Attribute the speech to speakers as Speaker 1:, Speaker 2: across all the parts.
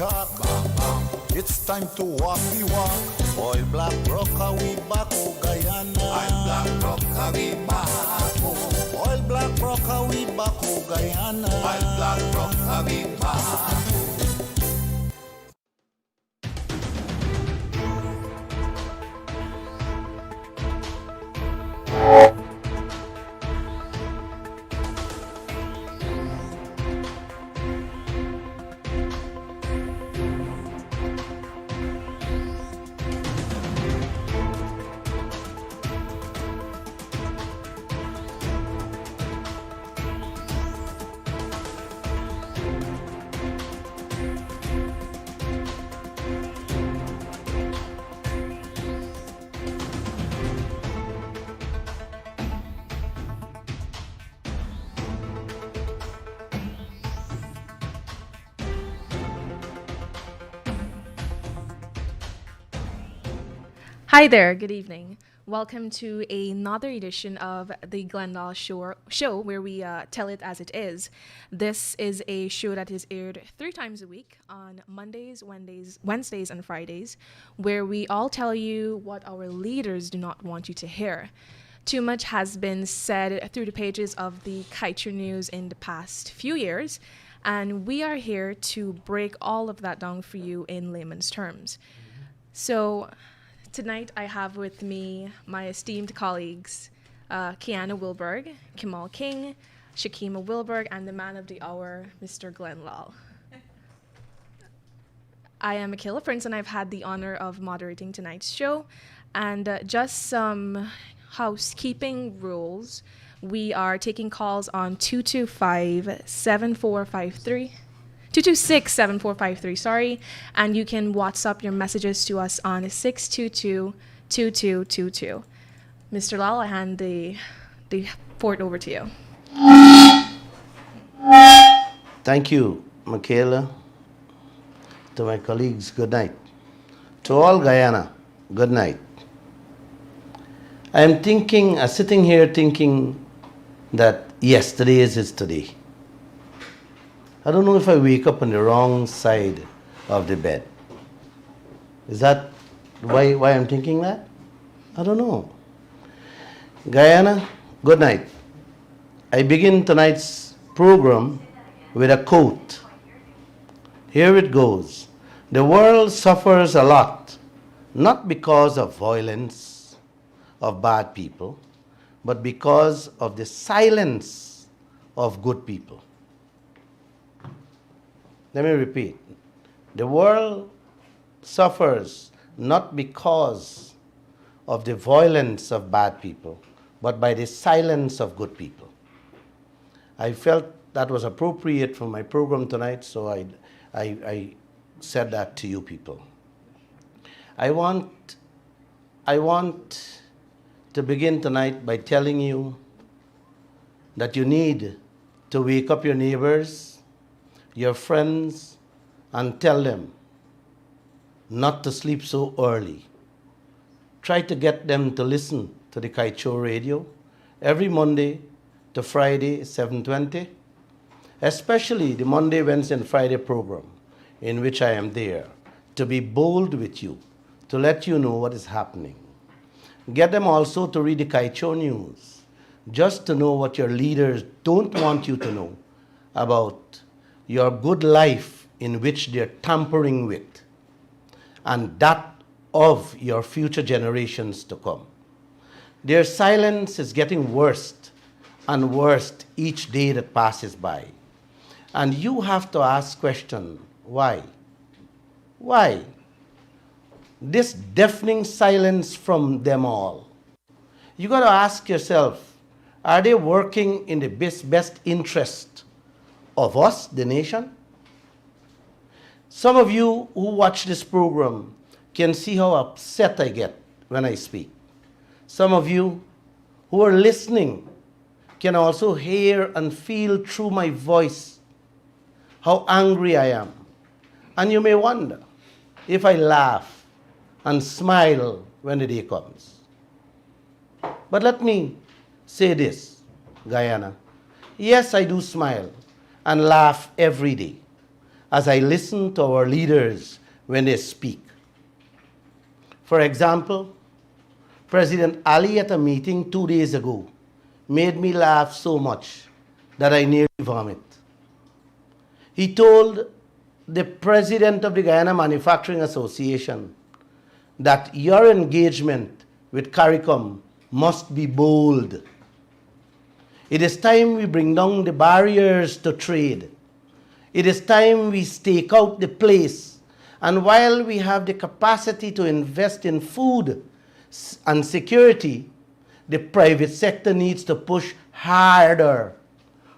Speaker 1: talk. It's time to walk the walk. Oil black rocker, we back, oh Guyana. Oil black rocker, we back, oh. Oil black rocker, we back, oh Guyana. Oil black rocker, we back.
Speaker 2: Hi there, good evening. Welcome to another edition of the Lall show where we tell it as it is. This is a show that is aired 3 times a week on Mondays, Wednesdays, and Fridays, where we all tell you what our leaders do not want you to hear. Too much has been said through the pages of the Kaieteur news in the past few years, and we are here to break all of that down for you in layman's terms. So tonight, I have with me my esteemed colleagues, Kiana Wilberg, Kimal King, Shakima Wilberg, and the man of the hour, Mr. Glenn Lall. I am Michaela Prince, and I've had the honor of moderating tonight's show. And just some housekeeping rules. We are taking calls on 225-7453. 226-7453, sorry. And you can WhatsApp your messages to us on 622-2222. Mr. Lall, I hand the fort over to you.
Speaker 3: Thank you, Michaela. To my colleagues, good night. To all Guyana, good night. I am sitting here thinking that yesterday is today. I don't know if I wake up on the wrong side of the bed. Is that why I'm thinking that? I don't know. Guyana, good night. I begin tonight's program with a quote. Here it goes. The world suffers a lot, not because of violence of bad people, but because of the silence of good people. Let me repeat. The world suffers not because of the violence of bad people, but by the silence of good people. I felt that was appropriate for my program tonight, so I said that to you people. I want to begin tonight by telling you that you need to wake up your neighbors, your friends, and tell them not to sleep so early. Try to get them to listen to the Kaieteur radio every Monday to Friday, 7:20, especially the Monday, Wednesday, and Friday program in which I am there to be bold with you, to let you know what is happening. Get them also to read the Kaieteur news, just to know what your leaders don't want you to know about your good life in which they're tampering with, and that of your future generations to come. Their silence is getting worse and worse each day that passes by. And you have to ask question, why? Why? This deafening silence from them all. You got to ask yourself, are they working in the best interest of us, the nation? Some of you who watch this program can see how upset I get when I speak. Some of you who are listening can also hear and feel through my voice how angry I am. And you may wonder if I laugh and smile when the day comes. But let me say this, Guyana. Yes, I do smile and laugh every day. as I listen to our leaders when they speak. For example, President Ali at a meeting 2 days ago made me laugh so much that I nearly vomit. He told the president of the Guyana Manufacturing Association that your engagement with CARICOM must be bold. It is time we bring down the barriers to trade. It is time we stake out the place. And while we have the capacity to invest in food and security, the private sector needs to push harder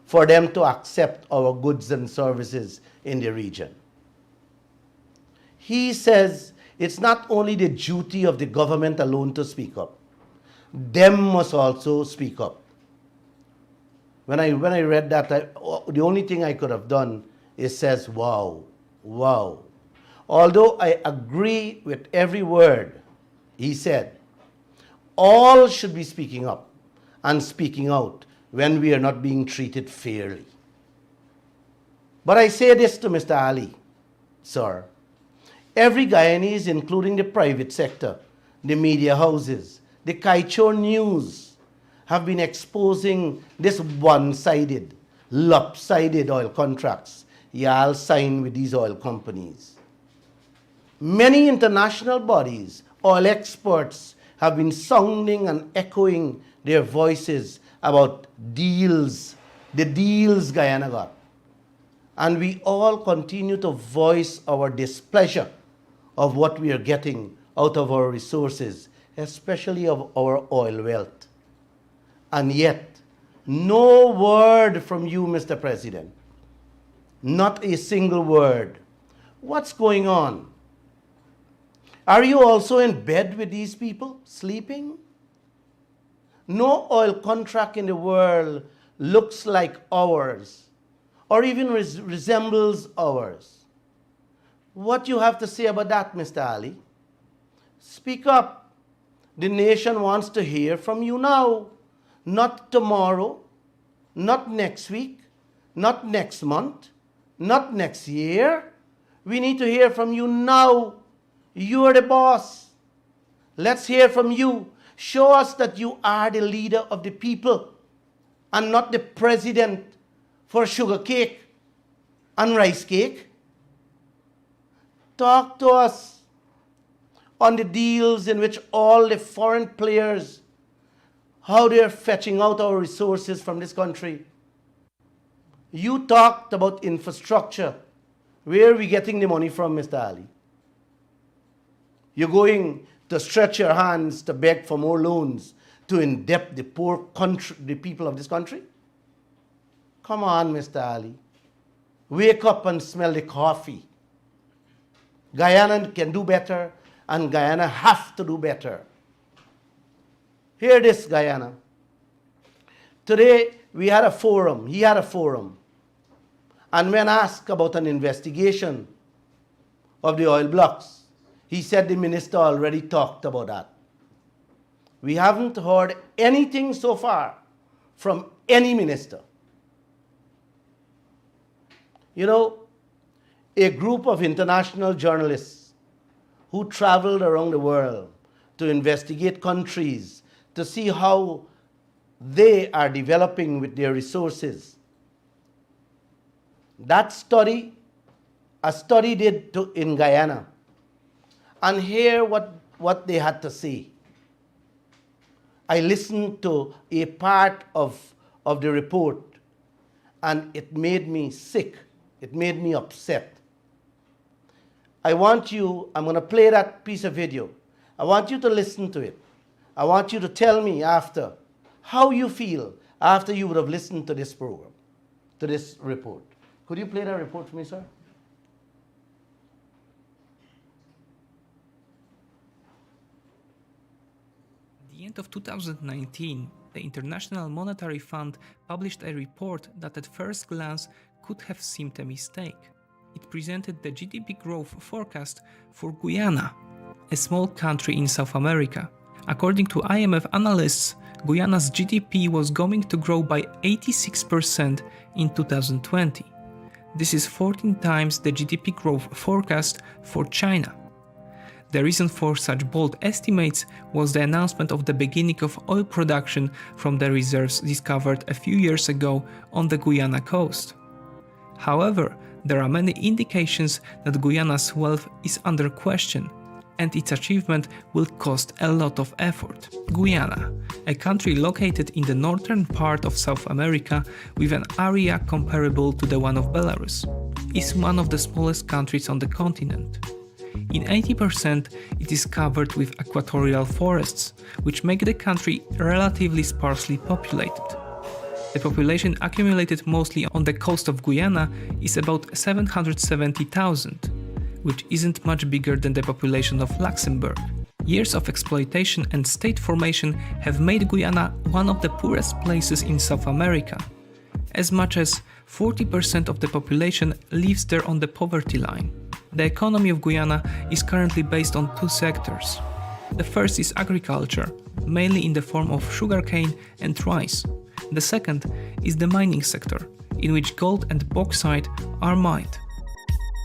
Speaker 3: for them to accept our goods and services in the region. He says it's not only the duty of the government alone to speak up. Them must also speak up. When I read that, the only thing I could have done is says, wow, wow. Although I agree with every word he said, all should be speaking up and speaking out when we are not being treated fairly. But I say this to Mr. Ali, sir. Every Guyanese, including the private sector, the media houses, the Kaieteur news, have been exposing this one-sided, lopsided oil contracts y'all sign with these oil companies. Many international bodies, oil experts, have been sounding and echoing their voices about deals, the deals Guyana got. And we all continue to voice our displeasure of what we are getting out of our resources, especially of our oil wealth. And yet, no word from you, Mr. President. Not a single word. What's going on? Are you also in bed with these people, sleeping? No oil contract in the world looks like ours, or even resembles ours. What you have to say about that, Mr. Ali? Speak up. The nation wants to hear from you now, not tomorrow, not next week, not next month, not next year. We need to hear from you now. You are the boss. Let's hear from you. Show us that you are the leader of the people and not the president for sugar cake and rice cake. Talk to us on the deals in which all the foreign players, how they're fetching out our resources from this country. You talked about infrastructure. Where are we getting the money from, Mr. Ali? You're going to stretch your hands to beg for more loans to indebt the poor country, the people of this country? Come on, Mr. Ali. Wake up and smell the coffee. Guyana can do better, and Guyana have to do better. Hear this, Guyana. Today, we had a forum. He had a forum. And when asked about an investigation of the oil blocks, he said the minister already talked about that. We haven't heard anything so far from any minister. You know, a group of international journalists who traveled around the world to investigate countries to see how they are developing with their resources. That study, a study did in Guyana, and hear what they had to say. I listened to a part of the report, and it made me sick. It made me upset. I'm going to play that piece of video. I want you to listen to it. I want you to tell me after how you feel after you would have listened to this program, to this report. Could you play that report for me, sir?
Speaker 4: At the end of 2019, the International Monetary Fund published a report that at first glance could have seemed a mistake. It presented the GDP growth forecast for Guyana, a small country in South America. According to IMF analysts, Guyana's GDP was going to grow by 86% in 2020. This is 14 times the GDP growth forecast for China. The reason for such bold estimates was the announcement of the beginning of oil production from the reserves discovered a few years ago on the Guyana coast. However, there are many indications that Guyana's wealth is under question, and its achievement will cost a lot of effort. Guyana, a country located in the northern part of South America with an area comparable to the one of Belarus, is one of the smallest countries on the continent. In 80%, it is covered with equatorial forests, which make the country relatively sparsely populated. The population accumulated mostly on the coast of Guyana is about 770,000, which isn't much bigger than the population of Luxembourg. Years of exploitation and state formation have made Guyana one of the poorest places in South America. As much as 40% of the population lives there on the poverty line. The economy of Guyana is currently based on two sectors. The first is agriculture, mainly in the form of sugarcane and rice. The second is the mining sector, in which gold and bauxite are mined.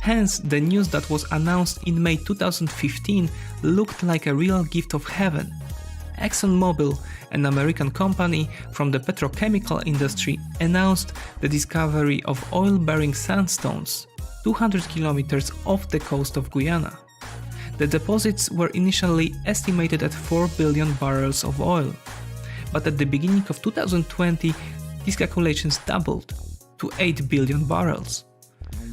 Speaker 4: Hence, the news that was announced in May 2015 looked like a real gift of heaven. ExxonMobil, an American company from the petrochemical industry, announced the discovery of oil-bearing sandstones 200 kilometers off the coast of Guyana. The deposits were initially estimated at 4 billion barrels of oil, but at the beginning of 2020, these calculations doubled to 8 billion barrels.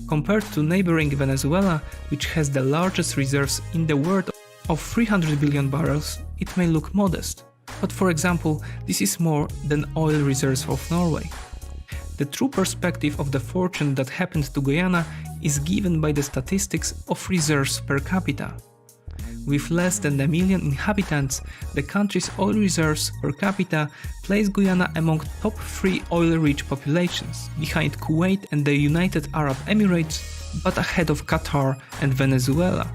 Speaker 4: Compared to neighboring Venezuela, which has the largest reserves in the world of 300 billion barrels, it may look modest. But for example, this is more than oil reserves of Norway. The true perspective of the fortune that happened to Guyana is given by the statistics of reserves per capita. With less than a million inhabitants, the country's oil reserves per capita place Guyana among top 3 oil-rich populations, behind Kuwait and the United Arab Emirates, but ahead of Qatar and Venezuela.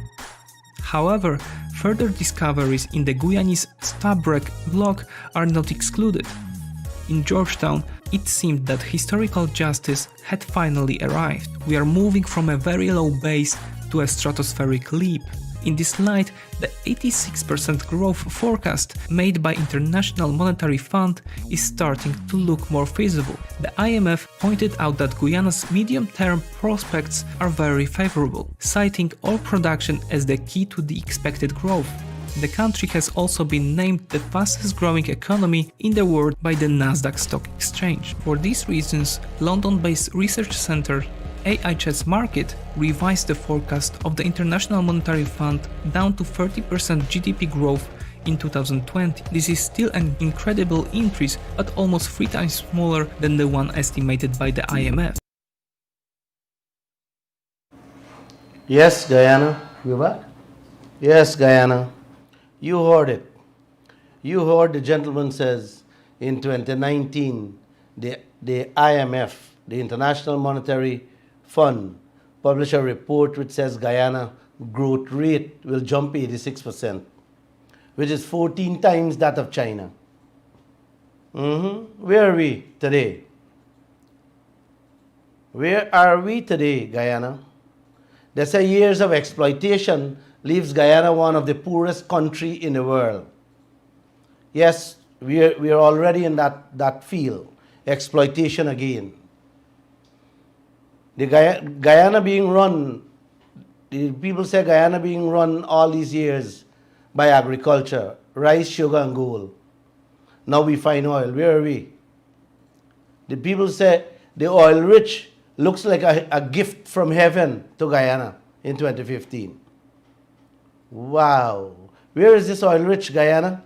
Speaker 4: However, further discoveries in the Guyanese Stabroek block are not excluded. In Georgetown, it seemed that historical justice had finally arrived. We are moving from a very low base to a stratospheric leap. In this light, the 86% growth forecast made by International Monetary Fund is starting to look more feasible. The IMF pointed out that Guyana's medium-term prospects are very favorable, citing oil production as the key to the expected growth. The country has also been named the fastest growing economy in the world by the Nasdaq Stock Exchange. For these reasons, London-based research center AHS Market revised the forecast of the International Monetary Fund down to 30% GDP growth in 2020. This is still an incredible increase, but almost 3 times smaller than the one estimated by the IMF.
Speaker 3: Yes, Guyana. You back? Yes, Guyana. You heard it. You heard the gentleman says in 2019, the IMF, the International Monetary Fund, published a report which says Guyana growth rate will jump 86%, which is 14 times that of China. Where are we today? Where are we today, Guyana? They say years of exploitation leaves Guyana one of the poorest countries in the world. Yes, we are already in that field, exploitation again. The Guyana being run, the people say Guyana being run all these years by agriculture, rice, sugar and gold. Now we find oil. Where are we? The people say the oil rich looks like a gift from heaven to Guyana in 2015. Wow. Where is this oil rich Guyana?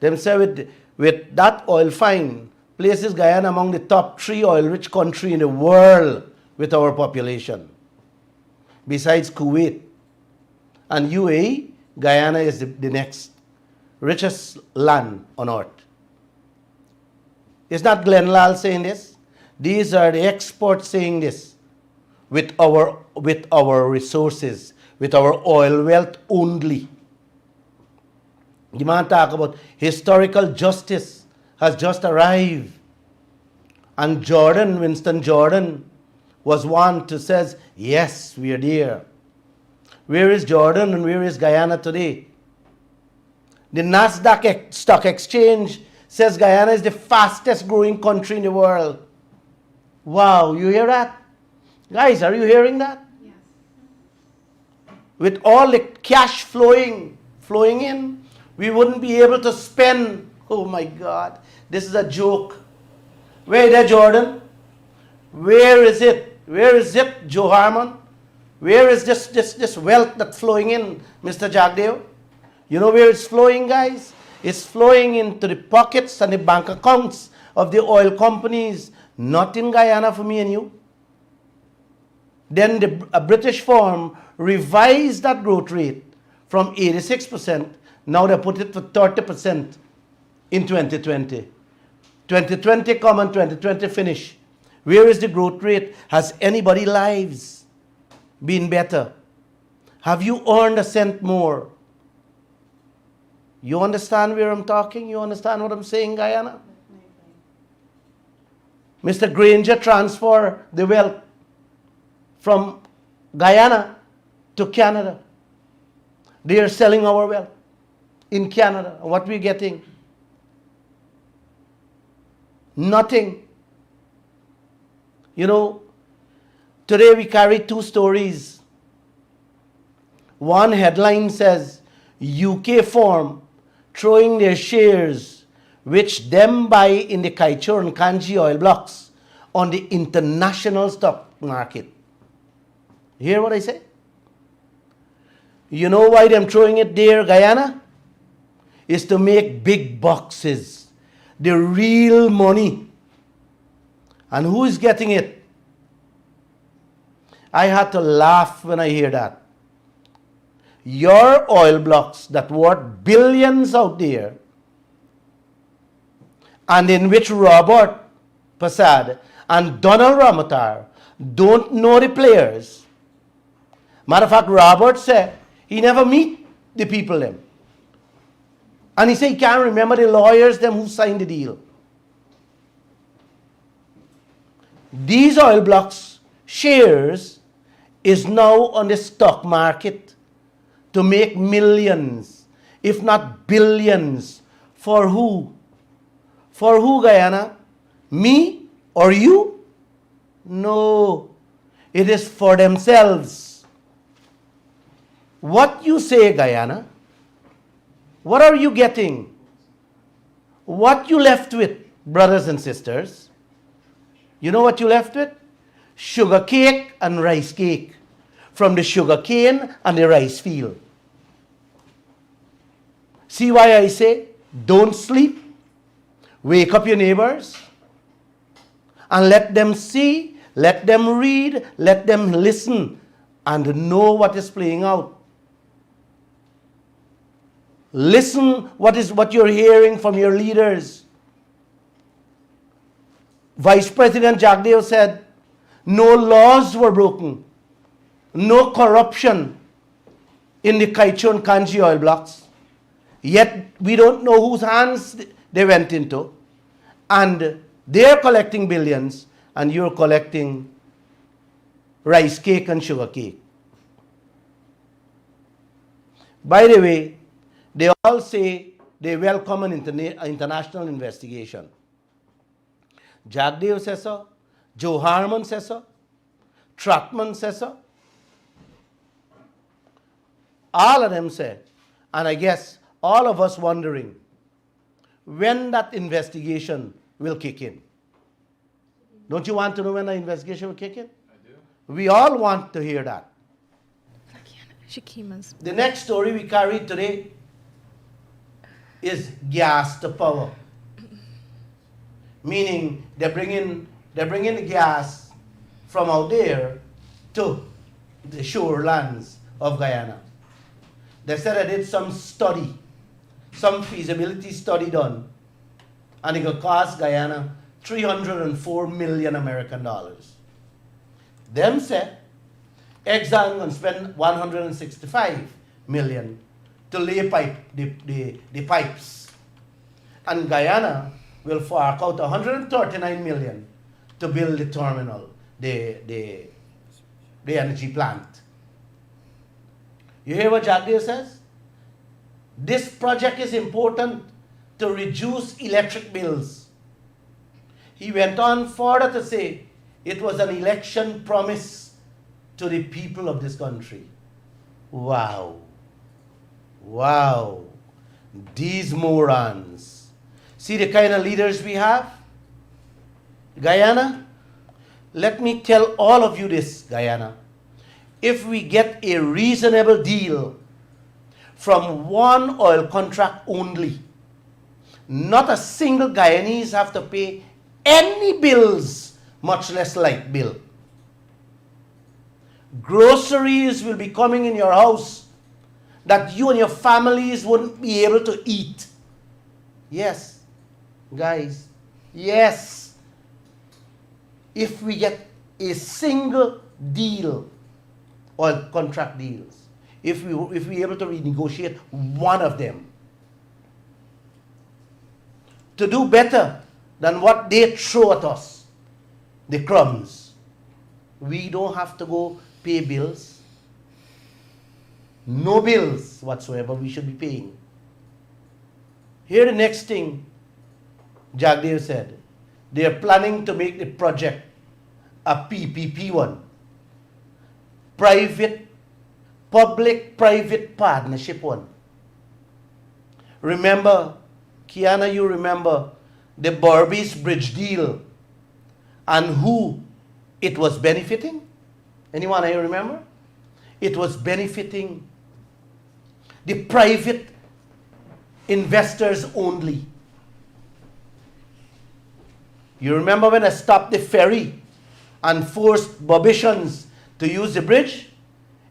Speaker 3: Them say with that oil find places Guyana among the top 3 oil-rich countries in the world with our population. Besides Kuwait and UAE, Guyana is the next richest land on earth. Is not Lall saying this? These are the experts saying this. With our resources, with our oil wealth only. The man talk about historical justice has just arrived. And Winston Jordan, was one to says, yes, we are there. Where is Jordan and where is Guyana today? The Nasdaq Stock Exchange says Guyana is the fastest growing country in the world. Wow, you hear that? Guys, are you hearing that?
Speaker 2: Yes.
Speaker 3: With all the cash flowing in, we wouldn't be able to spend. Oh my God, this is a joke. Where is that, Jordan? Where is it? Where is it, Joe Harmon? Where is this wealth that's flowing in, Mr. Jagdeo? You know where it's flowing, guys? It's flowing into the pockets and the bank accounts of the oil companies, not in Guyana for me and you. Then a British firm revised that growth rate from 86%. Now they put it for 30% in 2020. 2020 come and 2020 finish. Where is the growth rate? Has anybody's lives been better? Have you earned a cent more? You understand where I'm talking? You understand what I'm saying, Guyana? Mr. Granger transferred the wealth from Guyana to Canada. They are selling our wealth in Canada. What are we getting? Nothing. You know, today we carry two stories. One headline says, UK firm throwing their shares, which them buy in the Kaieteur and Kanji oil blocks, on the international stock market. You hear what I say? You know why them throwing it there, Guyana? Is to make big boxes. The real money. And who is getting it? I had to laugh when I hear that. Your oil blocks that worth billions out there, and in which Robert Passad and Donald Ramotar don't know the players. Matter of fact, Robert said he never meet the people them. And he said he can't remember the lawyers them who signed the deal. These oil blocks shares is now on the stock market to make millions, if not billions. For who? For who, Guyana? Me or you? No. It is for themselves. What you say, Guyana? What are you getting? What you left with, brothers and sisters? You know what you left with? Sugar cake and rice cake from the sugar cane and the rice field. See why I say, don't sleep. Wake up your neighbors and let them see, let them read, let them listen and know what is playing out. Listen what you're hearing from your leaders. Vice President Jagdeo said, no laws were broken, no corruption in the Kaieteur and Kanji oil blocks. Yet we don't know whose hands they went into. And they're collecting billions and you're collecting rice cake and sugar cake. By the way, they all say they welcome an international investigation. Jagdeo says so. Joe Harmon says so. Trotman says so. All of them say, and I guess all of us wondering when that investigation will kick in. Don't you want to know when the investigation will kick in? I do. We all want to hear that.
Speaker 2: Shakima's.
Speaker 3: The next story we carried today is gas to power. Meaning they're bringing the gas from out there to the shorelands of Guyana. They said they did some study, some feasibility study done, and it could cost Guyana 304 million American dollars. Them said Exxon going to spend 165 million to lay the pipes. And Guyana will fork out 139 million to build the terminal. the energy plant. You hear what Jagdev says? This project is important to reduce electric bills. He went on further to say it was an election promise to the people of this country. Wow. Wow. These morons. See the kind of leaders we have? Guyana, let me tell all of you this, Guyana. If we get a reasonable deal from one oil contract only, not a single Guyanese have to pay any bills, much less light bill. Groceries will be coming in your house that you and your families wouldn't be able to eat. Yes, guys, yes. If we get a single deal, oil contract deals, if we're able to renegotiate one of them to do better than what they throw at us, the crumbs, we don't have to go pay bills. No bills whatsoever we should be paying. Here the next thing Jagdev said, they are planning to make the project a PPP one. Public-private partnership one. Remember, Kiana, you remember the Berbice Bridge deal and who it was benefiting? Anyone here remember? It was benefiting the private investors only. You remember when I stopped the ferry and forced Bobitians to use the bridge?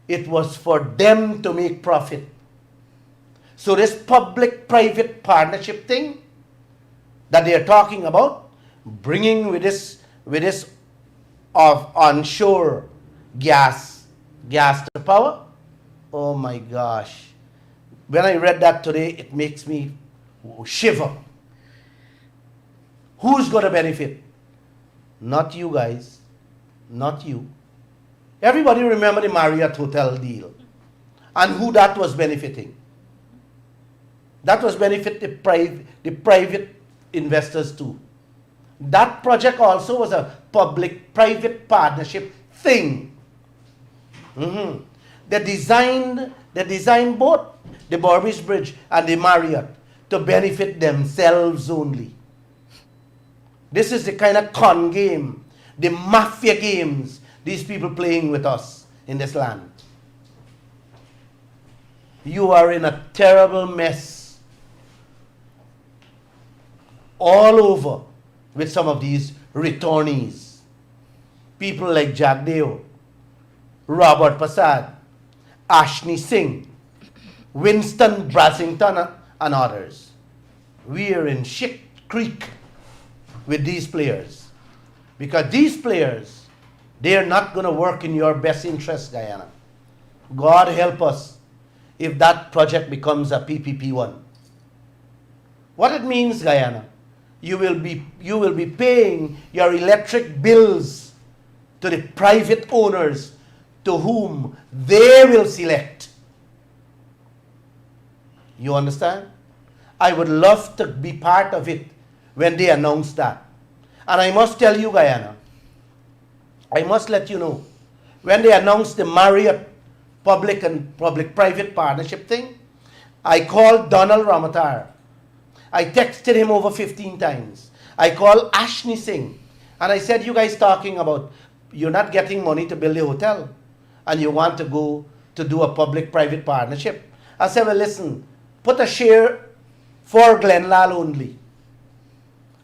Speaker 3: It was for them to make profit. So this public-private partnership thing that they are talking about, bringing with this of onshore gas to power, oh my gosh. When I read that today, it makes me shiver. Who's going to benefit? Not you guys. Not you. Everybody remember the Marriott Hotel deal and who that was benefiting. That was benefit the private investors too. That project also was a public-private partnership thing. They designed both the Berbice Bridge and the Marriott to benefit themselves only. This is the kind of con game, the mafia games these people playing with us in this land. You are in a terrible mess all over with some of these returnees. People like Jagdeo, Robert Prasad, Ashni Singh, Winston Brassington and others. We are in shit creek with these players. Because these players, they are not going to work in your best interest, Guyana. God help us if that project becomes a PPP one. What it means, Guyana, you will be paying your electric bills to the private owners to whom they will select. You understand? I would love to be part of it when they announce that. And I must tell you, Guyana, I must let you know, when they announced the Marriott public-private partnership thing, I called Donald Ramatar. I texted him over 15 times. I called Ashni Singh. And I said, you guys talking about you're not getting money to build a hotel and you want to go to do a public-private partnership. I said, well, listen, put a share for Lall only.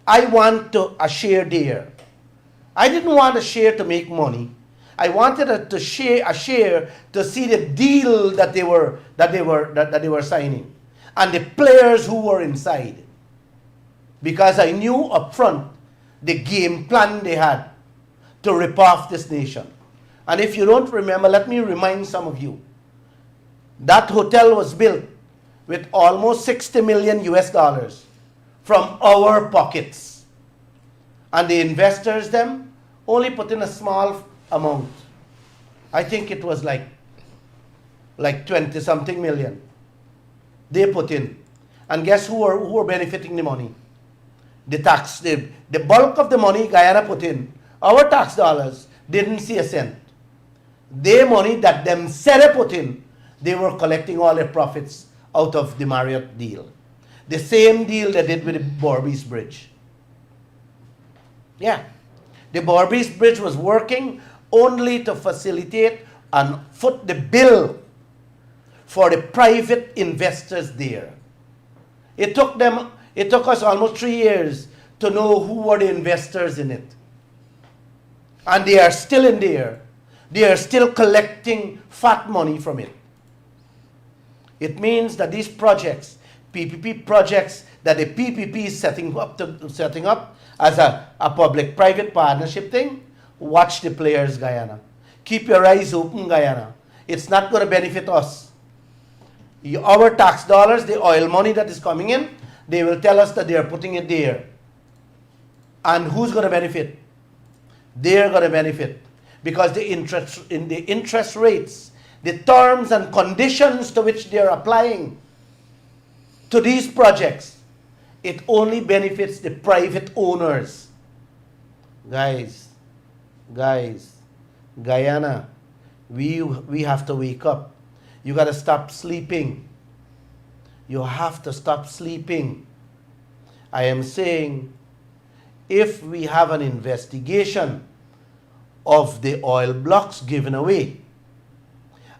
Speaker 3: I want a share there. I didn't want a share to make money. I wanted a share to see the deal that they were signing and the players who were inside. Because I knew up front the game plan they had to rip off this nation. And if you don't remember, let me remind some of you. That hotel was built with almost $60 million from our pockets. And the investors them only put in a small amount. I think it was like 20 something million. They put in. And guess who are benefiting the money? The bulk of the money Guyana put in, our tax dollars, didn't see a cent. Their money that themselves put in, they were collecting all their profits out of the Marriott deal. The same deal they did with the Berbice Bridge. Yeah. The Berbice Bridge was working only to facilitate and foot the bill for the private investors there. It took us almost 3 years to know who were the investors in it. And they are still in there. They are still collecting fat money from it. It means that these projects, PPP projects that the PPP is setting up as a public-private partnership thing, watch the players, Guyana. Keep your eyes open, Guyana. It's not going to benefit us. Our tax dollars, the oil money that is coming in, they will tell us that they are putting it there. And who's going to benefit? They're going to benefit. Because the interest rates, the terms and conditions to which they're applying to these projects, it only benefits the private owners. Guys, Guyana, we have to wake up. You got to stop sleeping. You have to stop sleeping. I am saying, if we have an investigation of the oil blocks given away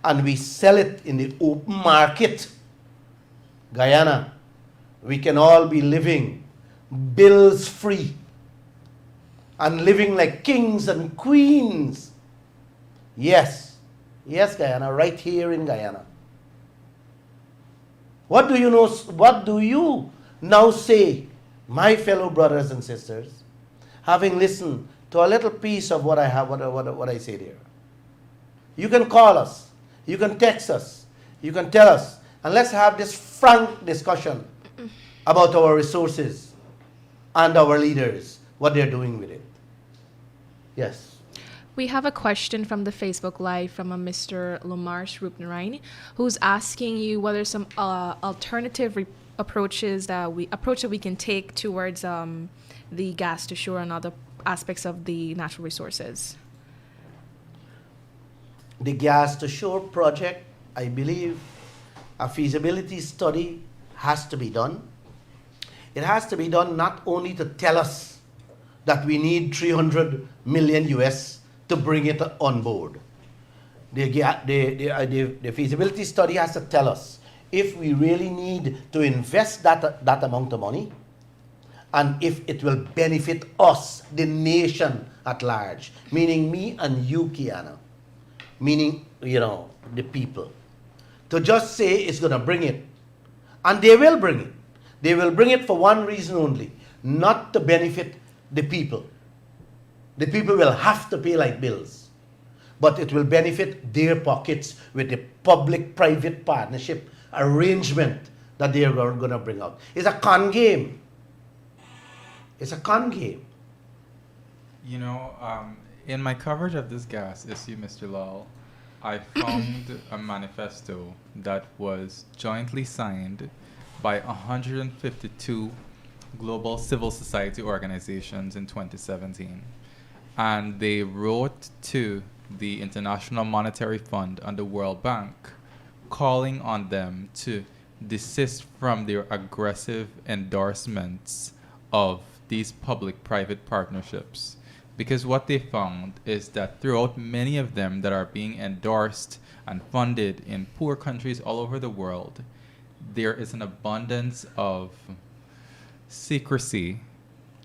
Speaker 3: and we sell it in the open market, Guyana, we can all be living bills free and living like kings and queens. Yes, Guyana, right here in Guyana. What do you now say, my fellow brothers and sisters, having listened to a little piece of what I say there? You can call us, you can text us, you can tell us, and let's have this frank discussion about our resources and our leaders, what they're doing with it. Yes.
Speaker 2: We have a question from the Facebook Live from a Mr. Lamarche Rupnarine, who's asking you whether some alternative approaches that we can take towards the gas to shore and other aspects of the natural resources.
Speaker 3: The gas to shore project, I believe a feasibility study has to be done. It has to be done not only to tell us that we need 300 million US to bring it on board. The feasibility study has to tell us if we really need to invest that amount of money and if it will benefit us, the nation at large, meaning me and you, Kiana, meaning, the people. To just say it's going to bring it, and they will bring it. They will bring it for one reason only, not to benefit the people. The people will have to pay like bills, but it will benefit their pockets with the public-private partnership arrangement that they are going to bring out. It's a con game. It's a con game.
Speaker 5: In my coverage of this gas issue, Mr. Lall, I found a manifesto that was jointly signed by 152 global civil society organizations in 2017. And they wrote to the International Monetary Fund and the World Bank, calling on them to desist from their aggressive endorsements of these public-private partnerships. Because what they found is that throughout many of them that are being endorsed and funded in poor countries all over the world, there is an abundance of secrecy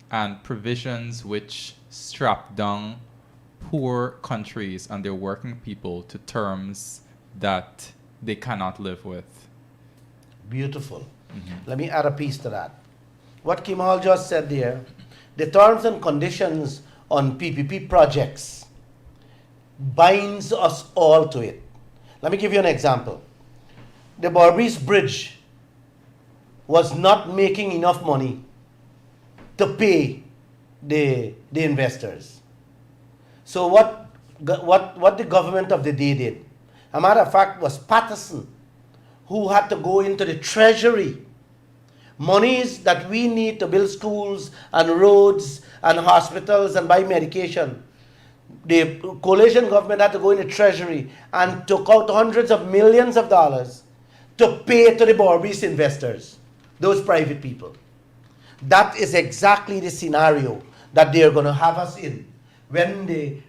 Speaker 5: and provisions which strap down poor countries and their working people to terms that they cannot live with.
Speaker 3: Beautiful. Let me add a piece to that. What Kimal just said there, the terms and conditions on PPP projects binds us all to it. Let me give you an example. The Berbice Bridge was not making enough money to pay the investors. So what the government of the day did, a matter of fact, was Patterson, who had to go into the treasury. Monies that we need to build schools and roads and hospitals and buy medication. The coalition government had to go in the treasury and took out hundreds of millions of dollars to pay to the Borbis investors, those private people. That is exactly the scenario that they're going to have us in when the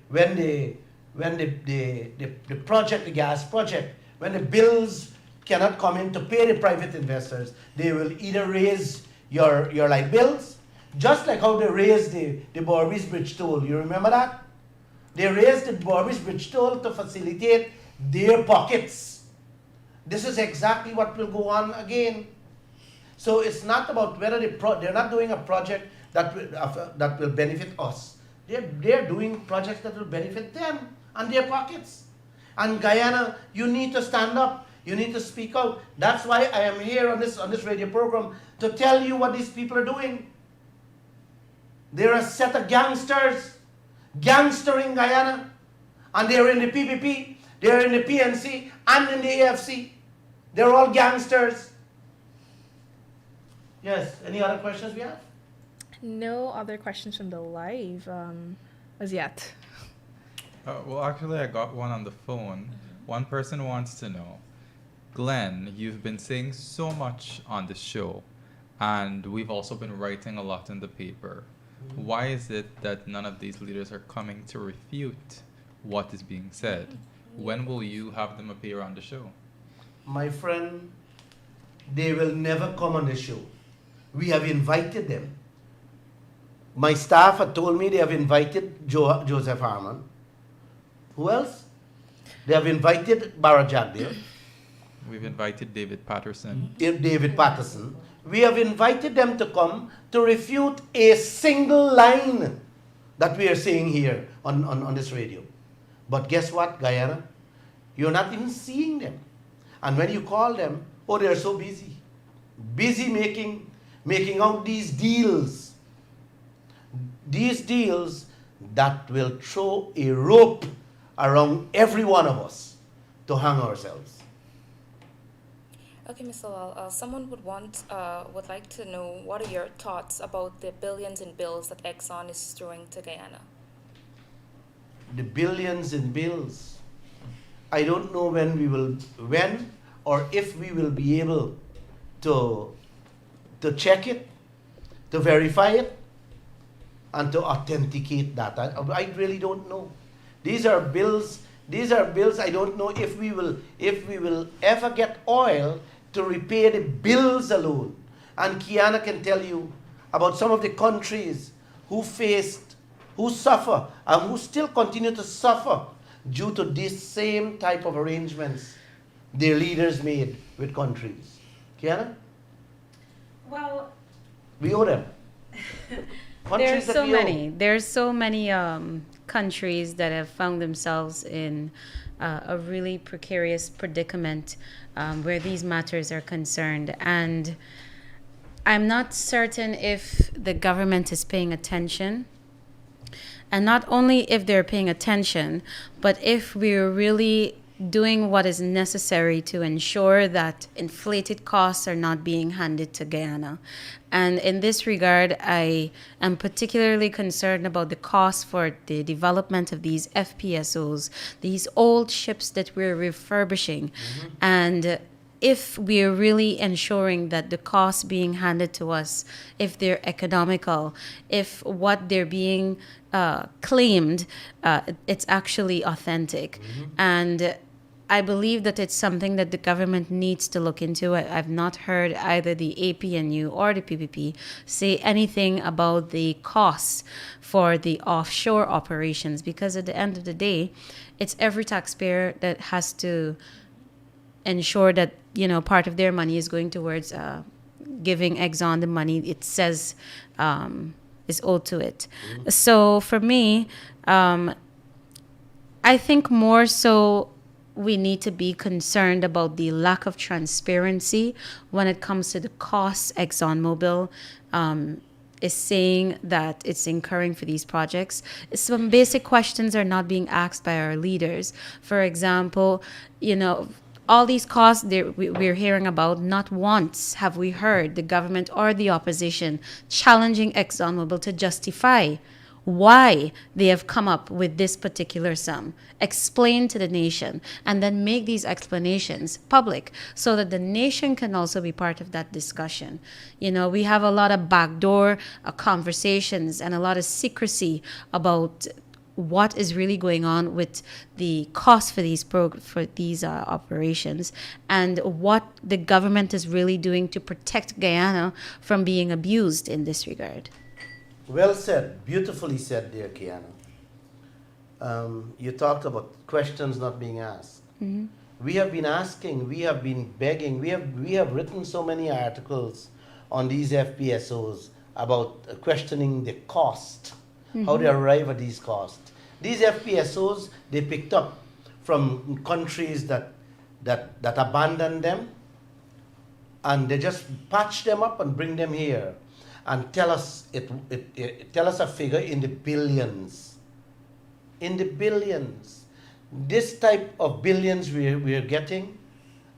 Speaker 3: project, the gas project, when the bills cannot come in to pay the private investors. They will either raise your light bills, just like how they raised the Borbis Bridge toll. You remember that? They raised the Borbis Bridge toll to facilitate their pockets. This is exactly what will go on again. So it's not about whether they're not doing a project that will benefit us. They're doing projects that will benefit them and their pockets. And Guyana, you need to stand up. You need to speak out. That's why I am here on this radio program to tell you what these people are doing. They're a set of gangsters, gangstering Guyana, and they're in the PPP, they're in the PNC, and in the AFC. They're all gangsters. Yes. Any other questions we have?
Speaker 2: No other questions from the live as yet.
Speaker 5: Well, actually, I got one on the phone. One person wants to know, Glenn, you've been saying so much on the show, and we've also been writing a lot in the paper. Why is it that none of these leaders are coming to refute what is being said? When will you have them appear on the show?
Speaker 3: My friend, they will never come on the show. We have invited them. My staff had told me they have invited Joseph Harman. Who else? They have invited Barra Jagdale.
Speaker 5: We've invited David Patterson.
Speaker 3: David Patterson. We have invited them to come to refute a single line that we are saying here on this radio. But guess what, Guyana? You're not even seeing them. And when you call them, oh, they're so busy. Busy making out these deals. These deals that will throw a rope around every one of us to hang ourselves.
Speaker 6: Okay, Mr. Lall, someone would like to know what are your thoughts about the billions in bills that Exxon is throwing to Guyana?
Speaker 3: The billions in bills. I don't know when or if we will be able to check it, to verify it, and to authenticate that. I really don't know. These are bills. I don't know if we will ever get oil to repay the bills alone. And Kiana can tell you about some of the countries who suffer, and who still continue to suffer due to this same type of arrangements their leaders made with countries. Kiana?
Speaker 7: Well,
Speaker 3: we owe them.
Speaker 7: there's so many. There's so many countries that have found themselves in a really precarious predicament where these matters are concerned. And I'm not certain if the government is paying attention. And not only if they're paying attention, but if we're really doing what is necessary to ensure that inflated costs are not being handed to Guyana. And in this regard, I am particularly concerned about the cost for the development of these FPSOs, these old ships that we're refurbishing. Mm-hmm. And if we're really ensuring that the costs being handed to us, if they're economical, if what they're being claimed, it's actually authentic. Mm-hmm. And I believe that it's something that the government needs to look into. I've not heard either the APNU or the PPP say anything about the costs for the offshore operations, because at the end of the day, it's every taxpayer that has to ensure that, part of their money is going towards giving Exxon the money it says is owed to it. Mm-hmm. So for me, I think more so we need to be concerned about the lack of transparency when it comes to the costs ExxonMobil is saying that it's incurring for these projects, some basic questions are not being asked by our leaders. For example, all these costs we're hearing about, not once have we heard the government or the opposition challenging ExxonMobil to justify why they have come up with this particular sum, explain to the nation, and then make these explanations public so that the nation can also be part of that discussion. We have a lot of backdoor conversations and a lot of secrecy about what is really going on with the cost for these operations, and what the government is really doing to protect Guyana from being abused in this regard.
Speaker 3: Well said, beautifully said, dear Kiana. You talked about questions not being asked.
Speaker 7: Mm-hmm.
Speaker 3: We have been asking, we have been begging, we have written so many articles on these FPSOs about questioning the cost, how they arrive at these costs. These FPSOs, they picked up from countries that abandoned them, and they just patch them up and bring them here and tell us tell us a figure in the billions. In the billions. This type of billions we're getting,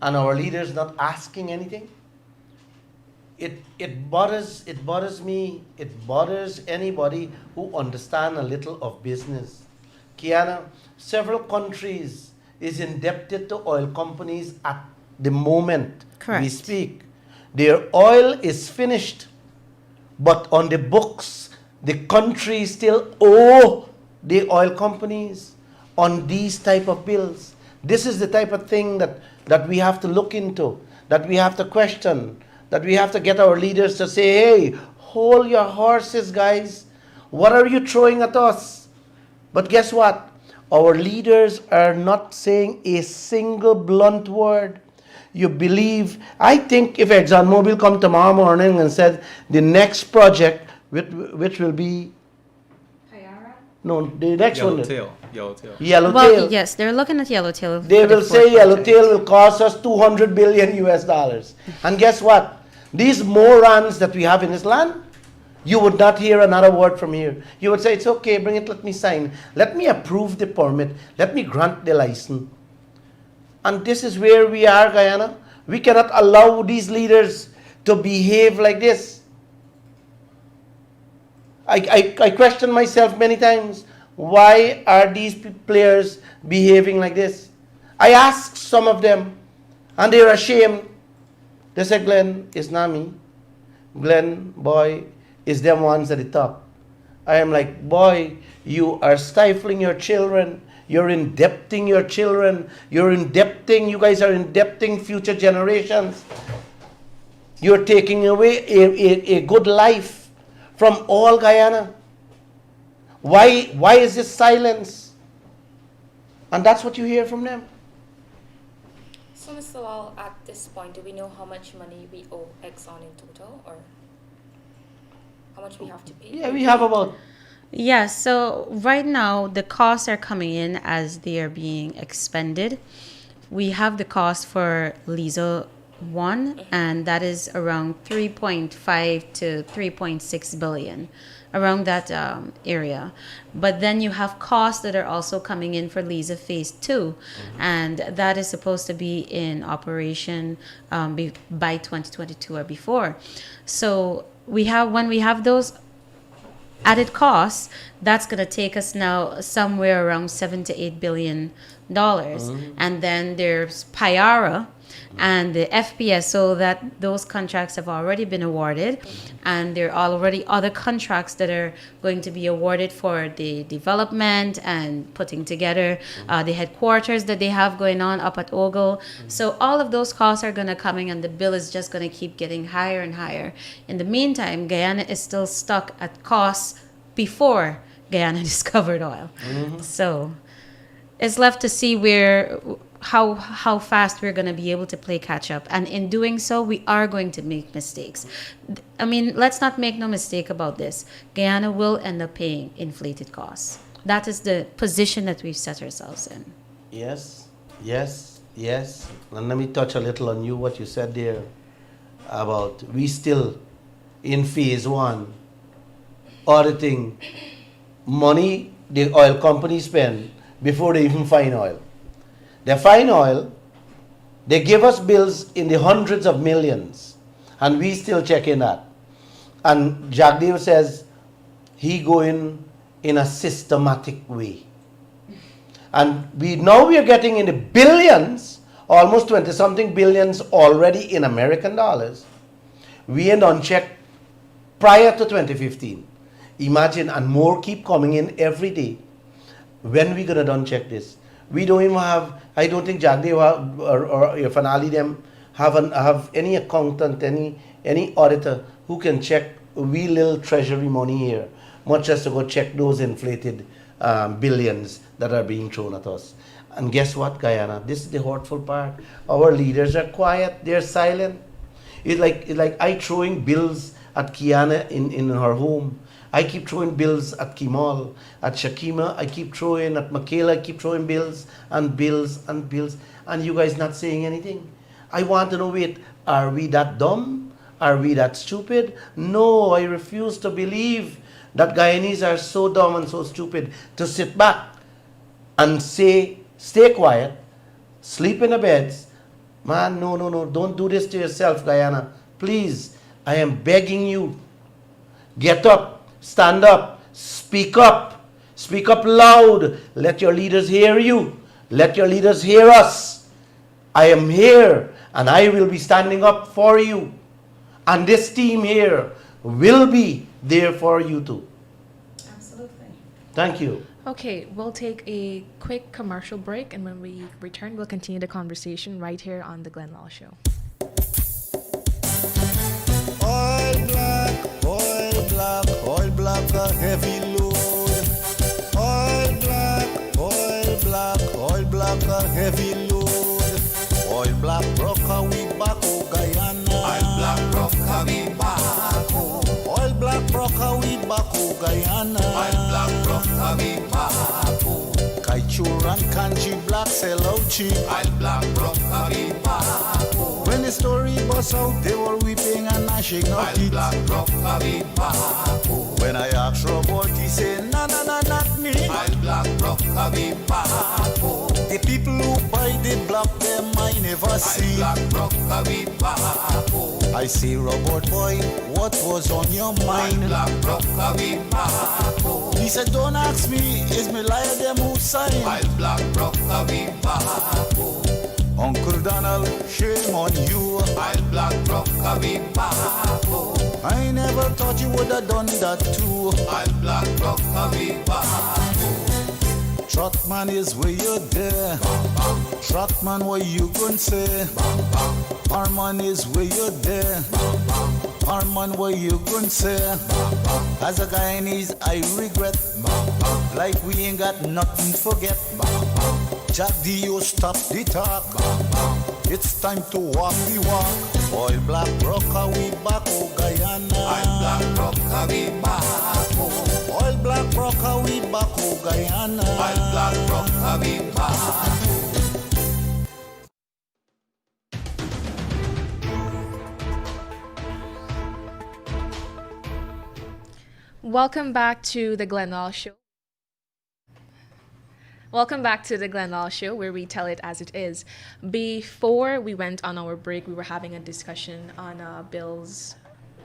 Speaker 3: and our leaders not asking anything. It bothers me, it bothers anybody who understand a little of business. Kiana, several countries is indebted to oil companies at the moment we speak. Their oil is finished, but on the books, the country still owe the oil companies on these type of bills. This is the type of thing that we have to look into, that we have to question, that we have to get our leaders to say, hey, hold your horses, guys. What are you throwing at us? But guess what? Our leaders are not saying a single blunt word. You believe, I think if ExxonMobil come tomorrow morning and said the next project, which will be, no, the next one. Yellowtail.
Speaker 7: Well, yes, they're looking at Yellowtail.
Speaker 3: They will say Yellowtail will cost us $200 billion US. And guess what? These morons that we have in this land, you would not hear another word from here. You would say, it's okay, bring it, let me sign. Let me approve the permit. Let me grant the license. And this is where we are, Guyana. We cannot allow these leaders to behave like this. I question myself many times. Why are these players behaving like this? I asked some of them, and they're ashamed. They said, Glenn, it's not me. Glenn, boy, it's them ones at the top. I am like, boy, you are stifling your children. You're indebting your children. You guys are indebting future generations. You're taking away a good life from all Guyana. Why is this silence? And that's what you hear from them.
Speaker 6: So, Mr. Lall, at this point, do we know how much money we owe Exxon in total, or how much we have to pay?
Speaker 3: Yeah, we have about...
Speaker 7: Yeah, so right now the costs are coming in as they are being expended. We have the cost for Liza 1, and that is around 3.5 to 3.6 billion, around that area. But then you have costs that are also coming in for Liza Phase 2, and that is supposed to be in operation by 2022 or before. So when we have those added costs, that's going to take us now somewhere around $7 to $8 billion. And then there's Payara and the FPSO, that those contracts have already been awarded, and there are already other contracts that are going to be awarded for the development and putting together the headquarters that they have going on up at Ogle. So all of those costs are going to come in, and the bill is just going to keep getting higher and higher. In the meantime, Guyana is still stuck at costs before Guyana discovered oil. So it's left to see how fast we're going to be able to play catch up. And in doing so, we are going to make mistakes. I mean, let's not make no mistake about this. Guyana will end up paying inflated costs. That is the position that we've set ourselves in.
Speaker 3: Yes. And let me touch a little on what you said there about we still in phase 1. auditing money the oil companies spend before they even find oil. They find oil, they give us bills in the hundreds of millions, and we still checking that. And Jagdev says he going in a systematic way. And we are getting in the billions, almost 20-something billions already in American dollars. We ain't on check prior to 2015. Imagine, and more keep coming in every day. When we gonna done check this? We don't even have, I don't think Jagdev or Irfan Ali them have any accountant, any auditor who can check we little treasury money here, much as to go check those inflated billions that are being thrown at us. And guess what, Guyana? This is the hurtful part. Our leaders are quiet, they're silent. It's like I throwing bills at Kiana in her home. I keep throwing bills at Kimal, at Shakima, I keep throwing, at Michaela, I keep throwing bills and bills and bills, and you guys not saying anything. I want to know, wait, are we that dumb? Are we that stupid? No, I refuse to believe that Guyanese are so dumb and so stupid to sit back and say, stay quiet, sleep in the beds. Man, no, don't do this to yourself, Guyana. Please, I am begging you. Get up. Stand up, speak up loud. Let your leaders hear you. Let your leaders hear us. I am here and I will be standing up for you. And this team here will be there for you too.
Speaker 7: Absolutely.
Speaker 3: Thank you.
Speaker 2: Okay, we'll take a quick commercial break, and when we return, we'll continue the conversation right here on The Glenn Lall Show.
Speaker 1: Oil black, a heavy load. Oil black, a heavy load. Oil black, rocker, we back, oh Guyana. Oil black, rocker, we back, oh. Oil black, rocker, we back, oh Guyana. Oil black, rocker, we back, oh. Kaieteur and Kanji black sell out cheap. Oil black, rocker, we back, oh. When the story bust out, they were weeping and gnashing of teeth. Black rocker, we back, oh. When I asked Robert, he said, nah, not me. I'll black rocker, we back, oh. The people who buy the block, them I never see. Black rocker, we back, oh. I say, Robert boy, what was on your mind? Black rocker, we back, oh. He said, don't ask me, it's me liar them who sign. Black rocker, we back, oh. Uncle Donald, shame on you. I'll black rocker, we back, oh. I never thought you would have done that too. I'll black rocker, we back, oh. Trotman is where you're there. Trotman, what you gonna say? Parman is where you're there. Parman, what you gonna say? As a Guyanese, I regret. Like we ain't got nothing to forget. Jack Dio, stop the talk. It's time to walk the walk. Oil black rocker, we back, oh Guyana. Oil black rocker, we back, oh. Oil black rocker, we back, oh Guyana. Oil black rocker, we back.
Speaker 2: Welcome back to the Glenn Lall Show. Welcome back to the Glenn Lall Show, where we tell it as it is. Before we went on our break, we were having a discussion on bills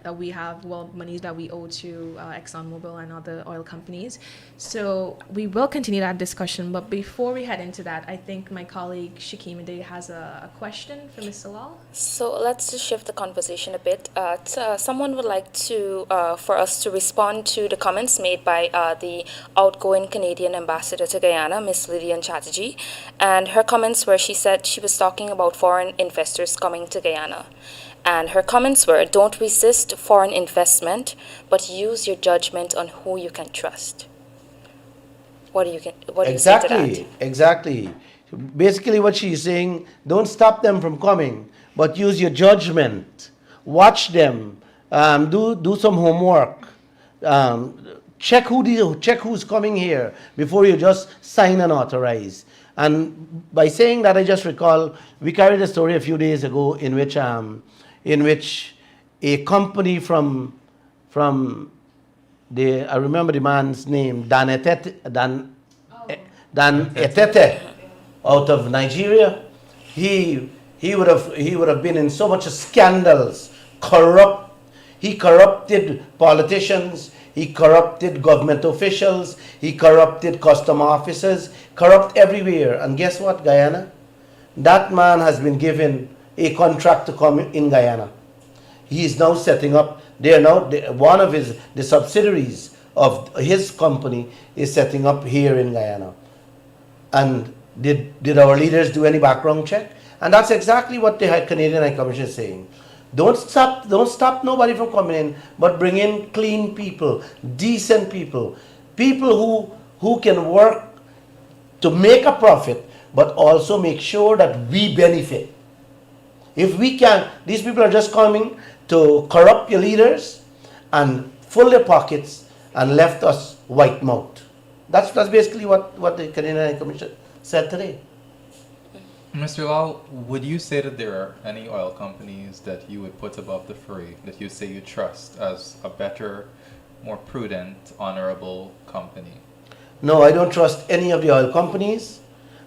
Speaker 2: that we have, well, monies that we owe to ExxonMobil and other oil companies. So we will continue that discussion, but before we head into that, I think my colleague Shakima has a question for Mr. Lall.
Speaker 6: So let's just shift the conversation a bit. Someone would like to for us to respond to the comments made by the outgoing Canadian ambassador to Guyana, Miss Lillian Chatterjee, and her comments where she said she was talking about foreign investors coming to Guyana. And her comments were, don't resist foreign investment, but use your judgment on who you can trust. What do you say to that?
Speaker 3: Exactly. Basically what she's saying, don't stop them from coming, but use your judgment. Watch them. Do some homework. Check who's coming here before you just sign and authorize. And by saying that, I just recall, we carried a story a few days ago in which a company from I remember the man's name, Dan Etete, out of Nigeria. He would have been in so much scandals, he corrupted politicians, he corrupted government officials, he corrupted custom officers, corrupt everywhere. And guess what, Guyana? That man has been given a contract to come in Guyana. He is now setting up, one of the subsidiaries of his company is setting up here in Guyana. And did our leaders do any background check? And that's exactly what the Canadian High Commission is saying. Don't stop nobody from coming in, but bring in clean people, decent people, people who can work to make a profit, but also make sure that we benefit. If we can, these people are just coming to corrupt your leaders and fill their pockets and left us white mouthed. That's basically what the Canadian High Commission said today.
Speaker 5: Mr. Lall, would you say that there are any oil companies that you would put above the fray, that you say you trust as a better, more prudent, honorable company?
Speaker 3: No, I don't trust any of the oil companies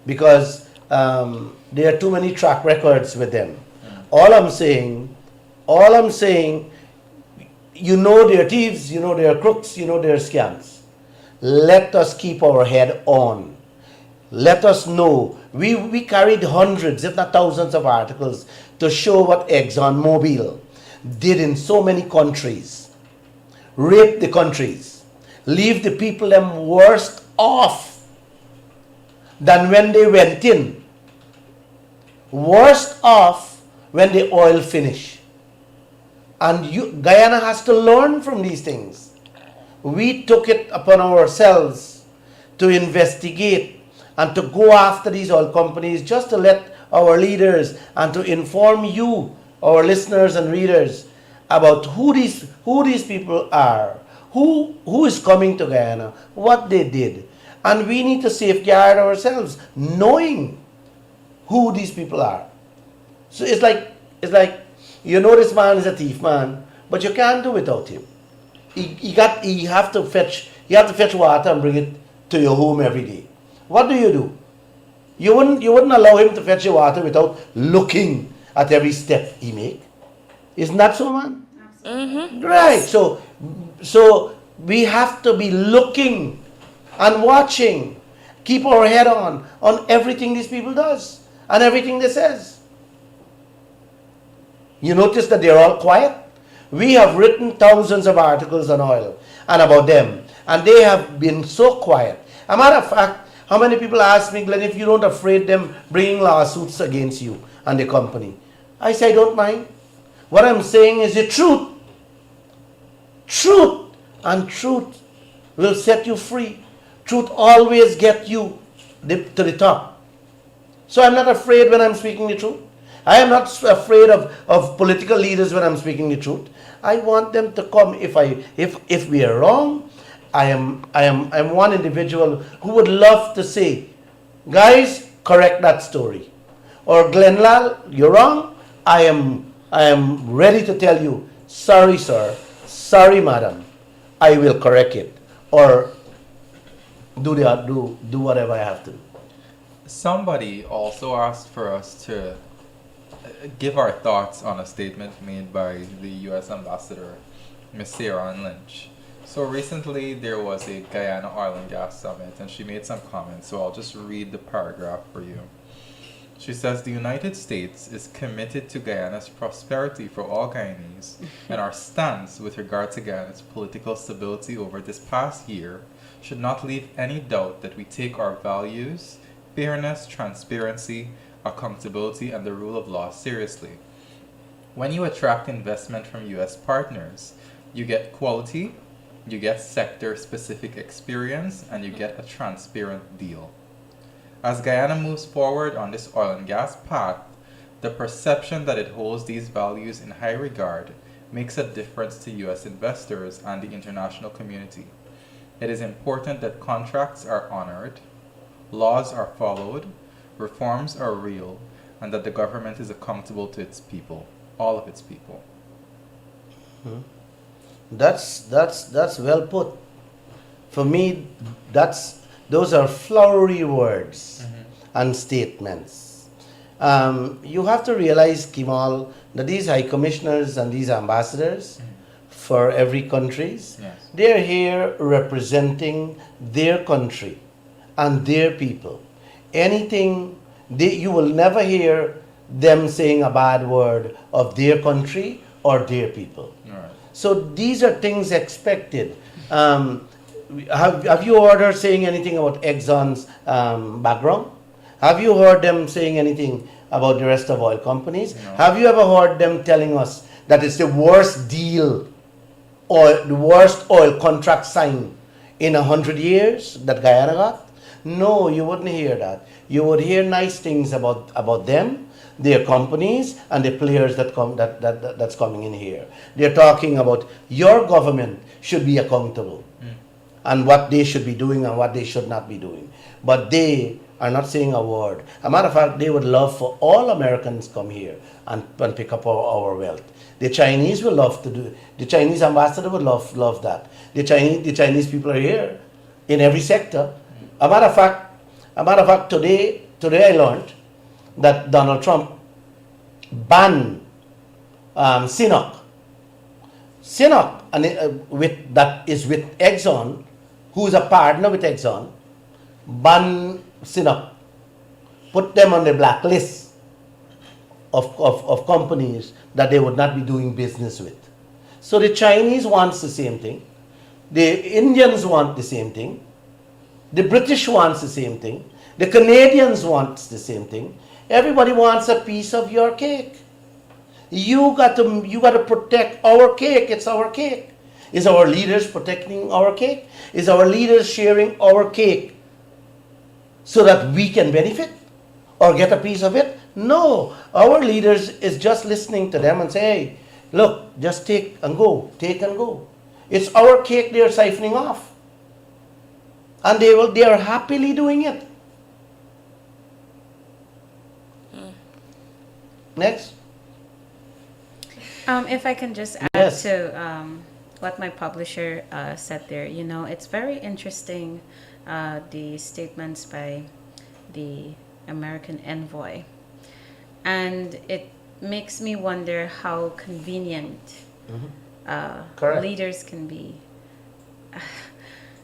Speaker 3: because there are too many track records with them. All I'm saying, you know they're thieves, you know they're crooks, you know they're scams. Let us keep our head on. Let us know. We carried hundreds, if not thousands of articles to show what ExxonMobil did in so many countries. Rape the countries. Leave the people them worse off than when they went in. Worst off when the oil finish. And Guyana has to learn from these things. We took it upon ourselves to investigate and to go after these oil companies just to let our leaders and to inform you, our listeners and readers, about who these people are, who is coming to Guyana, what they did. And we need to safeguard ourselves knowing who these people are. So it's like this man is a thief, man, but you can't do without him. You have to fetch water and bring it to your home every day. What do? You wouldn't allow him to fetch your water without looking at every step he make. Isn't that so, man? Mm-hmm. Right. So we have to be looking and watching, keep our head on everything these people does and everything they says. You notice that they're all quiet? We have written thousands of articles on oil and about them, and they have been so quiet. A matter of fact, how many people ask me, Glenn, if you don't afraid them bringing lawsuits against you and the company? I say I don't mind. What I'm saying is the truth. Truth. And truth will set you free. Truth always gets you to the top. So I'm not afraid when I'm speaking the truth. I am not afraid of political leaders when I'm speaking the truth. I want them to come. If we are wrong, I'm one individual who would love to say, guys, correct that story. Or Glenn Lall, you're wrong. I am ready to tell you, sorry, sir, sorry, madam. I will correct it. Or do whatever I have to do.
Speaker 5: Somebody also asked for us to give our thoughts on a statement made by the U.S. Ambassador, Ms. Sarah Ann Lynch. So recently there was a Guyana Oil and Gas Summit and she made some comments, so I'll just read the paragraph for you. She says, the United States is committed to Guyana's prosperity for all Guyanese, and our stance with regard to Guyana's political stability over this past year should not leave any doubt that we take our values, fairness, transparency, accountability, and the rule of law seriously. When you attract investment from U.S. partners, you get quality, you get sector-specific experience, and you get a transparent deal. As Guyana moves forward on this oil and gas path, the perception that it holds these values in high regard makes a difference to U.S. investors and the international community. It is important that contracts are honored, laws are followed, reforms are real, and that the government is accountable to its people, all of its people.
Speaker 3: That's well put. For me, those are flowery words and statements. You have to realize, Kimal, that these high commissioners and these ambassadors for every countries,
Speaker 5: Yes.
Speaker 3: they're here representing their country and their people. Anything you will never hear them saying a bad word of their country or their people.
Speaker 5: All right.
Speaker 3: So these are things expected. Have you heard her saying anything about Exxon's background? Have you heard them saying anything about the rest of oil companies?
Speaker 5: No.
Speaker 3: Have you ever heard them telling us that it's the worst deal or the worst oil contract signed in 100 years that Guyana got? No, you wouldn't hear that. You would hear nice things about them, their companies, and the players that's coming in here. They're talking about your government should be accountable and what they should be doing and what they should not be doing. But they are not saying a word. A matter of fact, they would love for all Americans come here and pick up our wealth. The Chinese will love to do. The Chinese ambassador would love that. The Chinese people are here in every sector. A matter of fact, today I learned that Donald Trump banned CNOOC. CNOOC, and that is with Exxon, who is a partner with Exxon, banned CNOOC, put them on the blacklist of companies that they would not be doing business with. So the Chinese wants the same thing, the Indians want the same thing, the British wants the same thing, the Canadians want the same thing. Everybody wants a piece of your cake. You got to protect our cake. It's our cake. Is our leaders protecting our cake? Is our leaders sharing our cake so that we can benefit or get a piece of it? No. Our leaders is just listening to them and say, hey, look, just take and go. Take and go. It's our cake they're siphoning off. And they are happily doing it. Next.
Speaker 7: If I can just add
Speaker 3: Yes.
Speaker 7: to what my publisher said there, it's very interesting, the statements by the American envoy. And it makes me wonder how convenient
Speaker 3: Correct.
Speaker 7: leaders can be.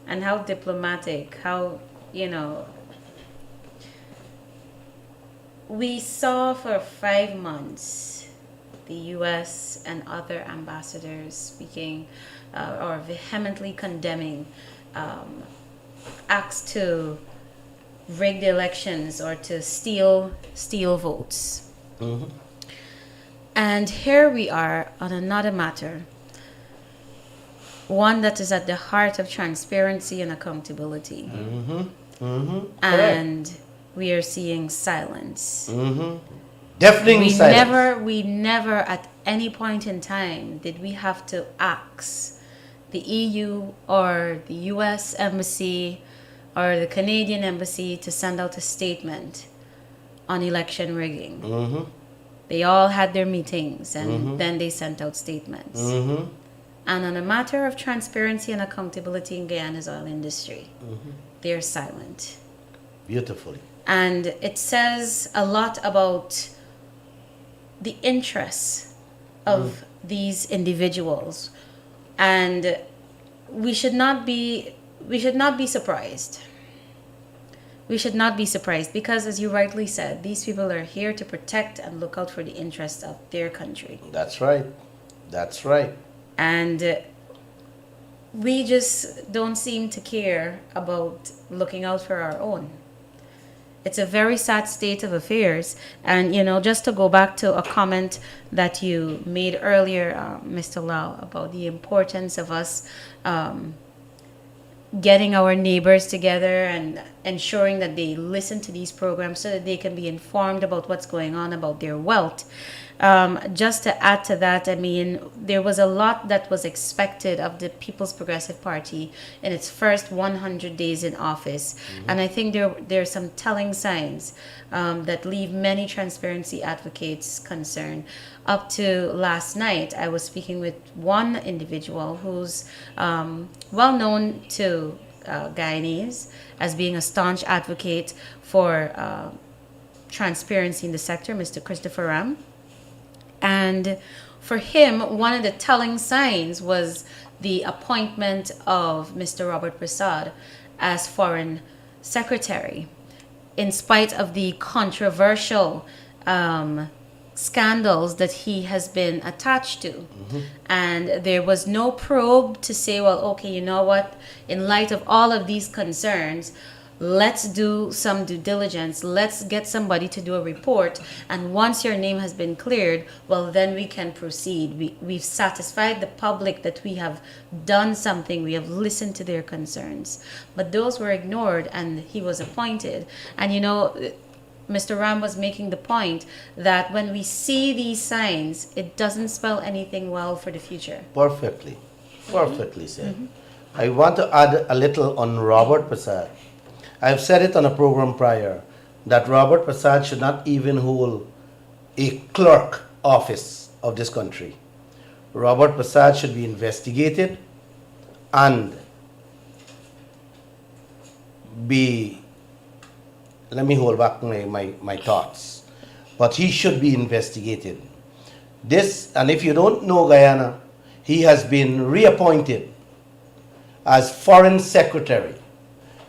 Speaker 7: And how diplomatic, how, we saw for 5 months the US and other ambassadors speaking or vehemently condemning acts to rig the elections or to steal votes. And here we are on another matter, one that is at the heart of transparency and accountability. And we are seeing silence.
Speaker 3: Deafening silence.
Speaker 7: We never at any point in time did we have to ask the EU or the US embassy or the Canadian embassy to send out a statement on election rigging. They all had their meetings and then they sent out statements. And on a matter of transparency and accountability in Guyana's oil industry, they're silent.
Speaker 3: Beautifully.
Speaker 7: And it says a lot about the interests of these individuals. And we should not be surprised. We should not be surprised because, as you rightly said, these people are here to protect and look out for the interests of their country.
Speaker 3: That's right. That's right.
Speaker 7: And we just don't seem to care about looking out for our own. It's a very sad state of affairs. And, just to go back to a comment that you made earlier, Mr. Lall, about the importance of us getting our neighbors together and ensuring that they listen to these programs so that they can be informed about what's going on about their wealth. Just to add to that, I mean, there was a lot that was expected of the People's Progressive Party in its first 100 days in office. And I think there are some telling signs that leave many transparency advocates concerned. Up to last night, I was speaking with one individual who's well known to Guyanese as being a staunch advocate for transparency in the sector, Mr. Christopher Ram. And for him, one of the telling signs was the appointment of Mr. Robert Prasad as Foreign Secretary, in spite of the controversial scandals that he has been attached to. And there was no probe to say, well, okay, you know what, in light of all of these concerns, let's do some due diligence. Let's get somebody to do a report. And once your name has been cleared, well, then we can proceed. We've satisfied the public that we have done something. We have listened to their concerns. But those were ignored, and he was appointed. And, you know, Mr. Ram was making the point that when we see these signs, it doesn't spell anything well for the future.
Speaker 3: Perfectly said. I want to add a little on Robert Prasad. I've said it on a program prior that Robert Prasad should not even hold a clerk office of this country. Robert Prasad should be investigated and be, let me hold back my thoughts, but he should be investigated. This, and if you don't know Guyana, he has been reappointed as Foreign Secretary.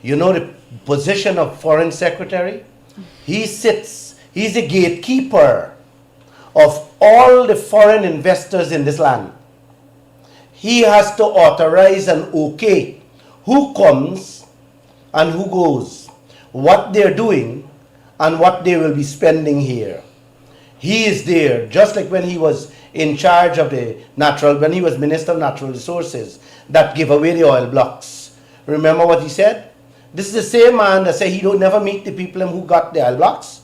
Speaker 3: You know the position of Foreign Secretary? He's a gatekeeper of all the foreign investors in this land. He has to authorize and okay who comes and who goes, what they're doing and what they will be spending here. He is there, just like when he was in charge of when he was Minister of Natural Resources, that gave away the oil blocks. Remember what he said? This is the same man that said he don't never meet the people who got the oil blocks.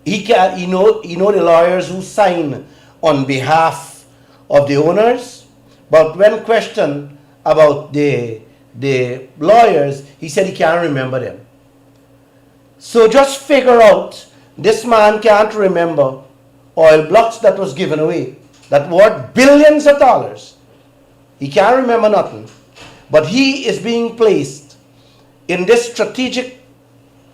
Speaker 3: He know the lawyers who sign on behalf of the owners, but when questioned about the lawyers, he said he can't remember them. So just figure out, this man can't remember oil blocks that was given away, that worth billions of dollars. He can't remember nothing, but he is being placed in this strategic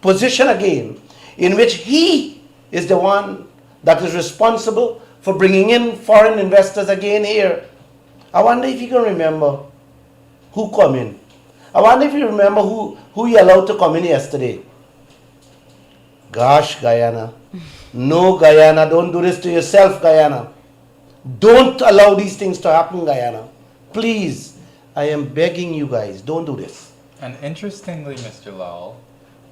Speaker 3: position again, in which he is the one that is responsible for bringing in foreign investors again here. I wonder if you can remember who come in. I wonder if you remember who you allowed to come in yesterday. Gosh, Guyana. No, Guyana, don't do this to yourself, Guyana. Don't allow these things to happen, Guyana. Please, I am begging you guys, don't do this.
Speaker 5: And interestingly, Mr. Lall,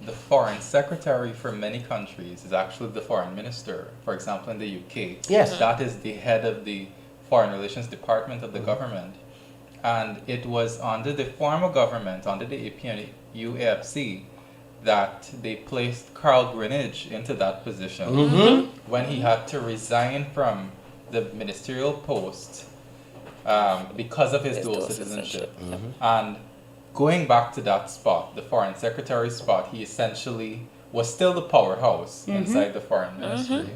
Speaker 5: the foreign secretary for many countries is actually the foreign minister. For example, in the UK,
Speaker 3: yes,
Speaker 5: that is the head of the foreign relations department of the government. And it was under the former government, under the UAFC, that they placed Carl Greenidge into that position when he had to resign from the ministerial post because of his dual citizenship. And going back to that spot, the foreign secretary spot, he essentially was still the powerhouse inside the foreign ministry.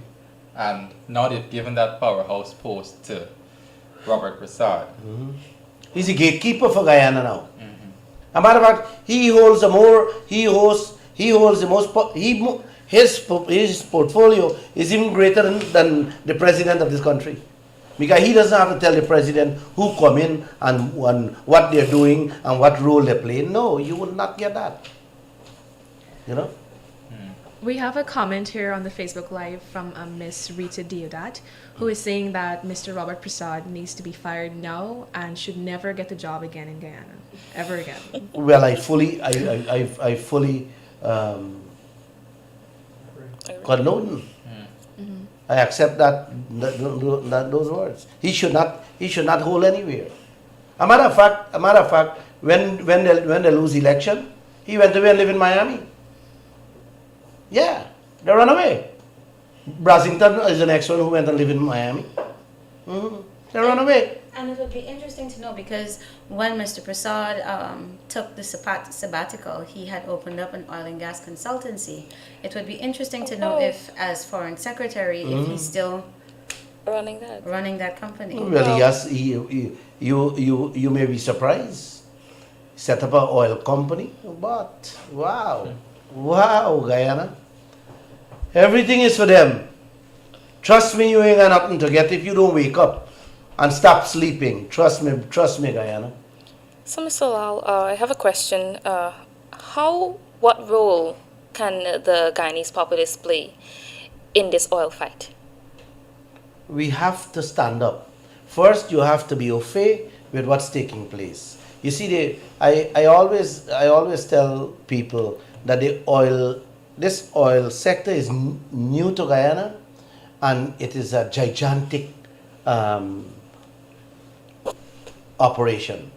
Speaker 5: And now they've given that powerhouse post to Robert Prasad.
Speaker 3: He's a gatekeeper for Guyana now. As a matter of fact, his portfolio is even greater than the president of this country. Because he doesn't have to tell the president who come in and what they're doing and what role they play. No, you will not get that. You know?
Speaker 2: We have a comment here on the Facebook Live from Miss Rita Diodat, who is saying that Mr. Robert Prasad needs to be fired now and should never get the job again in Guyana, ever again.
Speaker 3: Well, I fully condone. I accept those words. He should not hold anywhere. A matter of fact, when they lose election, He went away and lived in Miami. Yeah, they ran away. Brasington is the next one who went and lived in Miami. They ran away.
Speaker 7: And it would be interesting to know because when Mr. Prasad took the sabbatical, he had opened up an oil and gas consultancy. It would be interesting to know if, as foreign secretary, if he's still running that company.
Speaker 3: Well, yes, you may be surprised. Set up an oil company, but wow, Guyana. Everything is for them. Trust me, you ain't got nothing to get if you don't wake up and stop sleeping. Trust me, Guyana.
Speaker 6: So, Mr. Lall, I have a question. What role can the Guyanese populace play in this oil fight?
Speaker 3: We have to stand up. First, you have to be au fait with what's taking place. You see, I always tell people that this oil sector is new to Guyana, and it is a gigantic operation.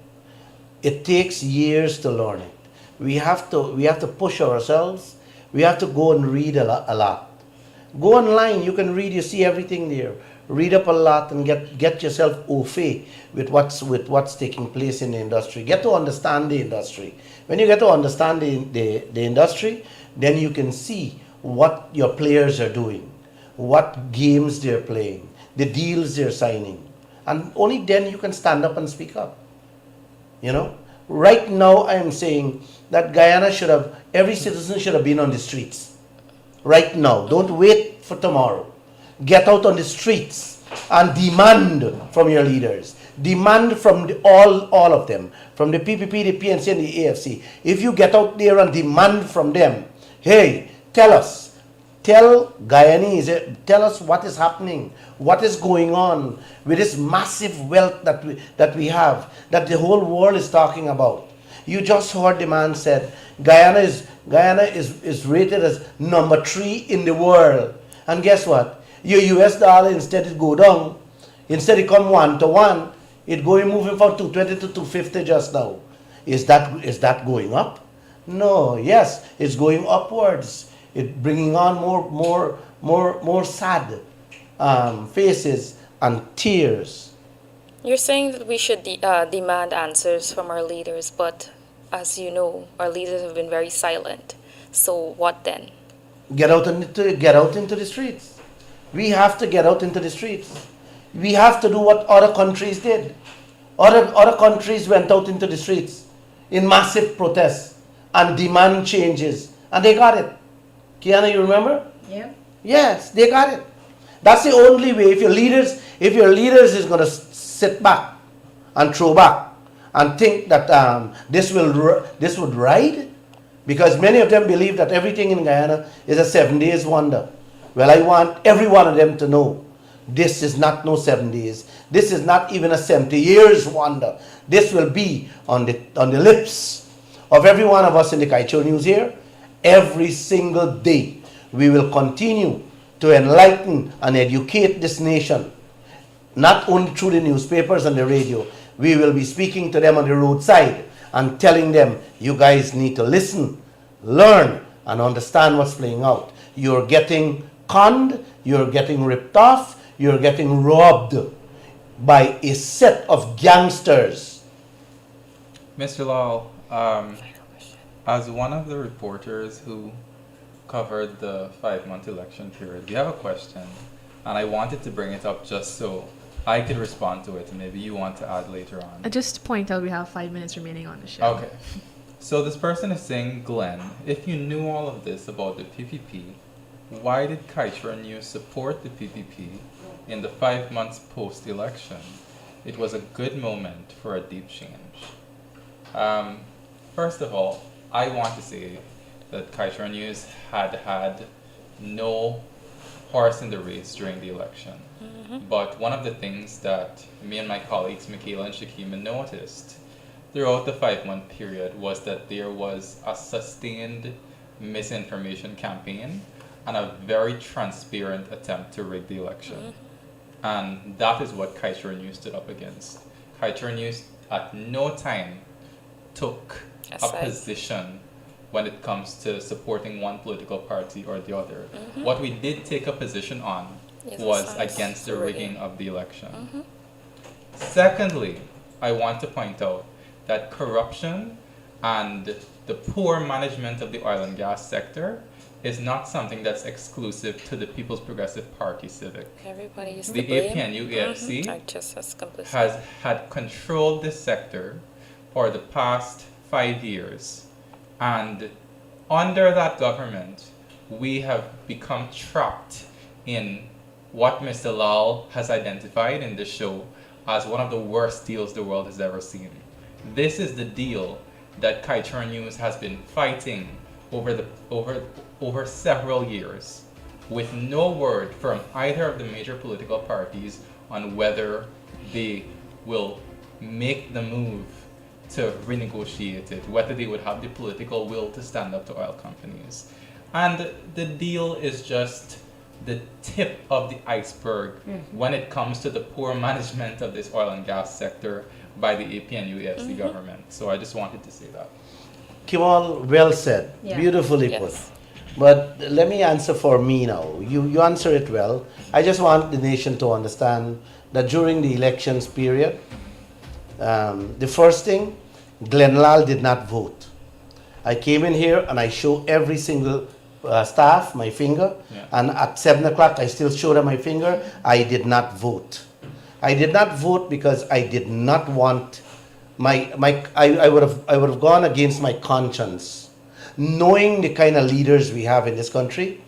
Speaker 3: It takes years to learn it. We have to push ourselves. We have to go and read a lot. Go online. You can read. You see everything there. Read up a lot and get yourself au fait with what's taking place in the industry. Get to understand the industry. When you get to understand the industry, then you can see what your players are doing, what games they're playing, the deals they're signing. And only then you can stand up and speak up. You know? Right now I am saying that Guyana every citizen should have been on the streets. Right now. Don't wait for tomorrow. Get out on the streets and demand from your leaders. Demand from all of them, from the PPP, the PNC, and the AFC. If you get out there and demand from them, hey, tell Guyanese, tell us what is happening, what is going on with this massive wealth that we have, that the whole world is talking about. You just heard the man said, Guyana is rated as number 3 in the world. And guess what? Your US dollar, instead it go down, instead it come 1 to 1, it going moving from 220 to 250 just now. Is that going up? No. Yes, it's going upwards. It bringing on more sad faces and tears.
Speaker 6: You're saying that we should demand answers from our leaders, but as you know, our leaders have been very silent. So what then?
Speaker 3: Get out into the streets. We have to get out into the streets. We have to do what other countries did. Other countries went out into the streets in massive protests and demand changes, and they got it. Kiana, you remember?
Speaker 7: Yeah.
Speaker 3: Yes, they got it. That's the only way. If your leaders is going to sit back and throw back and think that this would ride, because many of them believe that everything in Guyana is a 7 days wonder. Well, I want every one of them to know this is not no 7 days. This is not even a 70 years wonder. This will be on the lips of every one of us in the Kaieteur News here. Every single day, we will continue to enlighten and educate this nation, not only through the newspapers and the radio. We will be speaking to them on the roadside and telling them, you guys need to listen, learn, and understand what's playing out. You're getting conned, you're getting ripped off, you're getting robbed by a set of gangsters.
Speaker 5: Mr. Lall, as one of the reporters who covered the 5-month election period, we have a question, and I wanted to bring it up just so I could respond to it, and maybe you want to add later on.
Speaker 2: Just to point out, we have 5 minutes remaining on the show.
Speaker 5: Okay. So this person is saying, Glenn, if you knew all of this about the PPP, why did Kaieteur News support the PPP in the 5 months post-election? It was a good moment for a deep change. First of all, I want to say that Kaieteur News had no horse in the race during the election. But one of the things that me and my colleagues, Michaela and Shakima, noticed throughout the 5-month period was that there was a sustained misinformation campaign and a very transparent attempt to rig the election. And that is what Kaieteur News stood up against. Kaieteur News at no time took a position when it comes to supporting one political party or the other. What we did take a position on was against the rigging of the election. Secondly, I want to point out that corruption and the poor management of the oil and gas sector is not something that's exclusive to the People's Progressive Party Civic.
Speaker 6: Everybody is
Speaker 5: The
Speaker 6: to blame.
Speaker 5: APNU AFC
Speaker 6: Has complicit.
Speaker 5: has had controlled this sector for the past 5 years, and under that government we have become trapped in what Mr. Lall has identified in this show as one of the worst deals the world has ever seen. This is the deal that Kaieteur News has been fighting over several years, with no word from either of the major political parties on whether they will make the move to renegotiate it, whether they would have the political will to stand up to oil companies. And the deal is just the tip of the iceberg when it comes to the poor management of this oil and gas sector by the APNU AFC government. So I just wanted to say that.
Speaker 3: Kemal, well said.
Speaker 7: Yeah.
Speaker 3: Beautifully
Speaker 6: Yes.
Speaker 3: put. But let me answer for me now. You answer it well. I just want the nation to understand that during the elections period, the first thing, Lall did not vote. I came in here and I show every single staff my finger, and at 7 o'clock I still show them my finger. I did not vote. I did not vote because I did not want I would have gone against my conscience, knowing the kind of leaders we have in this country.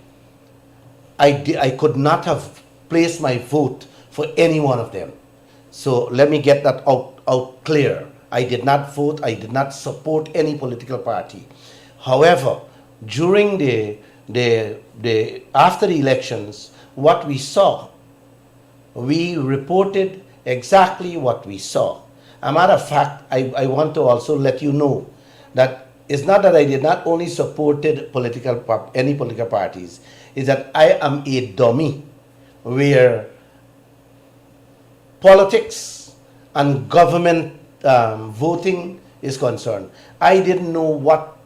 Speaker 3: I could not have placed my vote for any one of them. So let me get that out clear. I did not vote. I did not support any political party. However, during after the elections, what we saw, we reported exactly what we saw. A matter of fact, I want to also let you know that it's not that I did not only supported any political parties, it's that I am a dummy where politics and government voting is concerned. I didn't know what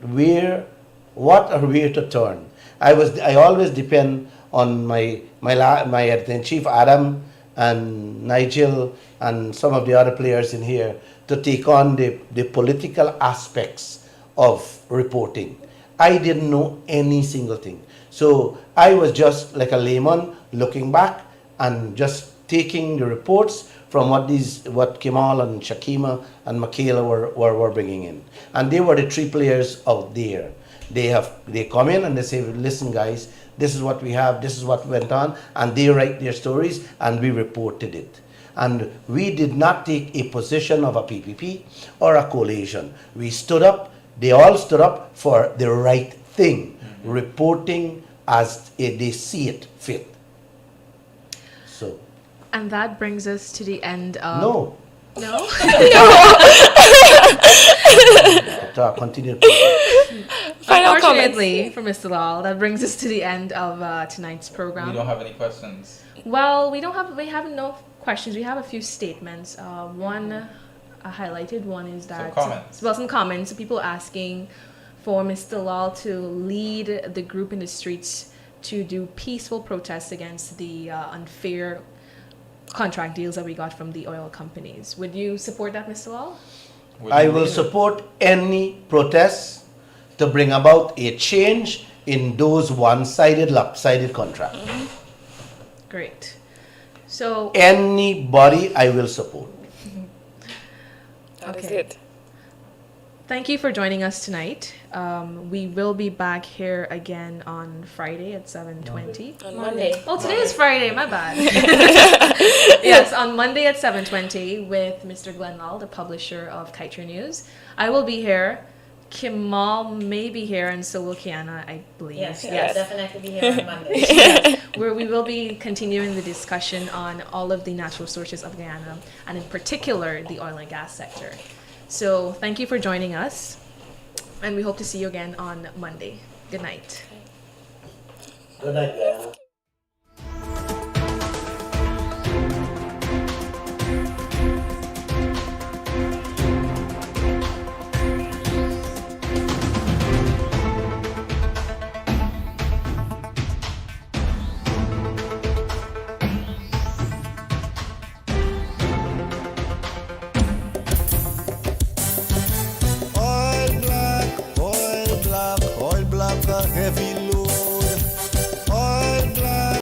Speaker 3: or where to turn. I always depend on my editor-in-chief Adam and Nigel and some of the other players in here to take on the political aspects of reporting. I didn't know any single thing. So I was just like a layman looking back and just taking the reports from what Kemal and Shakima and Michaela were bringing in. And they were the three players out there. They come in and they say, listen guys, this is what we have, this is what went on, and they write their stories and we reported it. And we did not take a position of a PPP or a coalition. We stood up, they all stood up for the right thing, reporting as they see it fit. So.
Speaker 2: And that brings us to the end of...
Speaker 3: No.
Speaker 2: No?
Speaker 3: Continue.
Speaker 6: Final
Speaker 2: Unfortunately, for Mr. Lall, that brings us to the end of tonight's program.
Speaker 5: We don't have any questions.
Speaker 2: Well, we have no questions. We have a few statements. One highlighted. One is that some comments. People asking for Mr. Lall to lead the group in the streets to do peaceful protests against the unfair contract deals that we got from the oil companies. Would you support that, Mr. Lall?
Speaker 3: I will support any protests to bring about a change in those one-sided, lopsided contracts.
Speaker 2: Great. So
Speaker 3: anybody I will support.
Speaker 6: That is it.
Speaker 2: Thank you for joining us tonight. We will be back here again on Friday at 7:20.
Speaker 6: On Monday.
Speaker 2: Oh, today is Friday. My bad. Yes, on Monday at 7:20 with Mr. Lall, the publisher of Kaieteur News. I will be here. Kemal may be here, and so will Kiana, I believe.
Speaker 7: Yes, definitely be here on Monday.
Speaker 2: Yes, where we will be continuing the discussion on all of the natural sources of Guyana, and in particular, the oil and gas sector. So thank you for joining us, and we hope to see you again on Monday. Good night.
Speaker 3: Good night, Guyana.
Speaker 1: heavy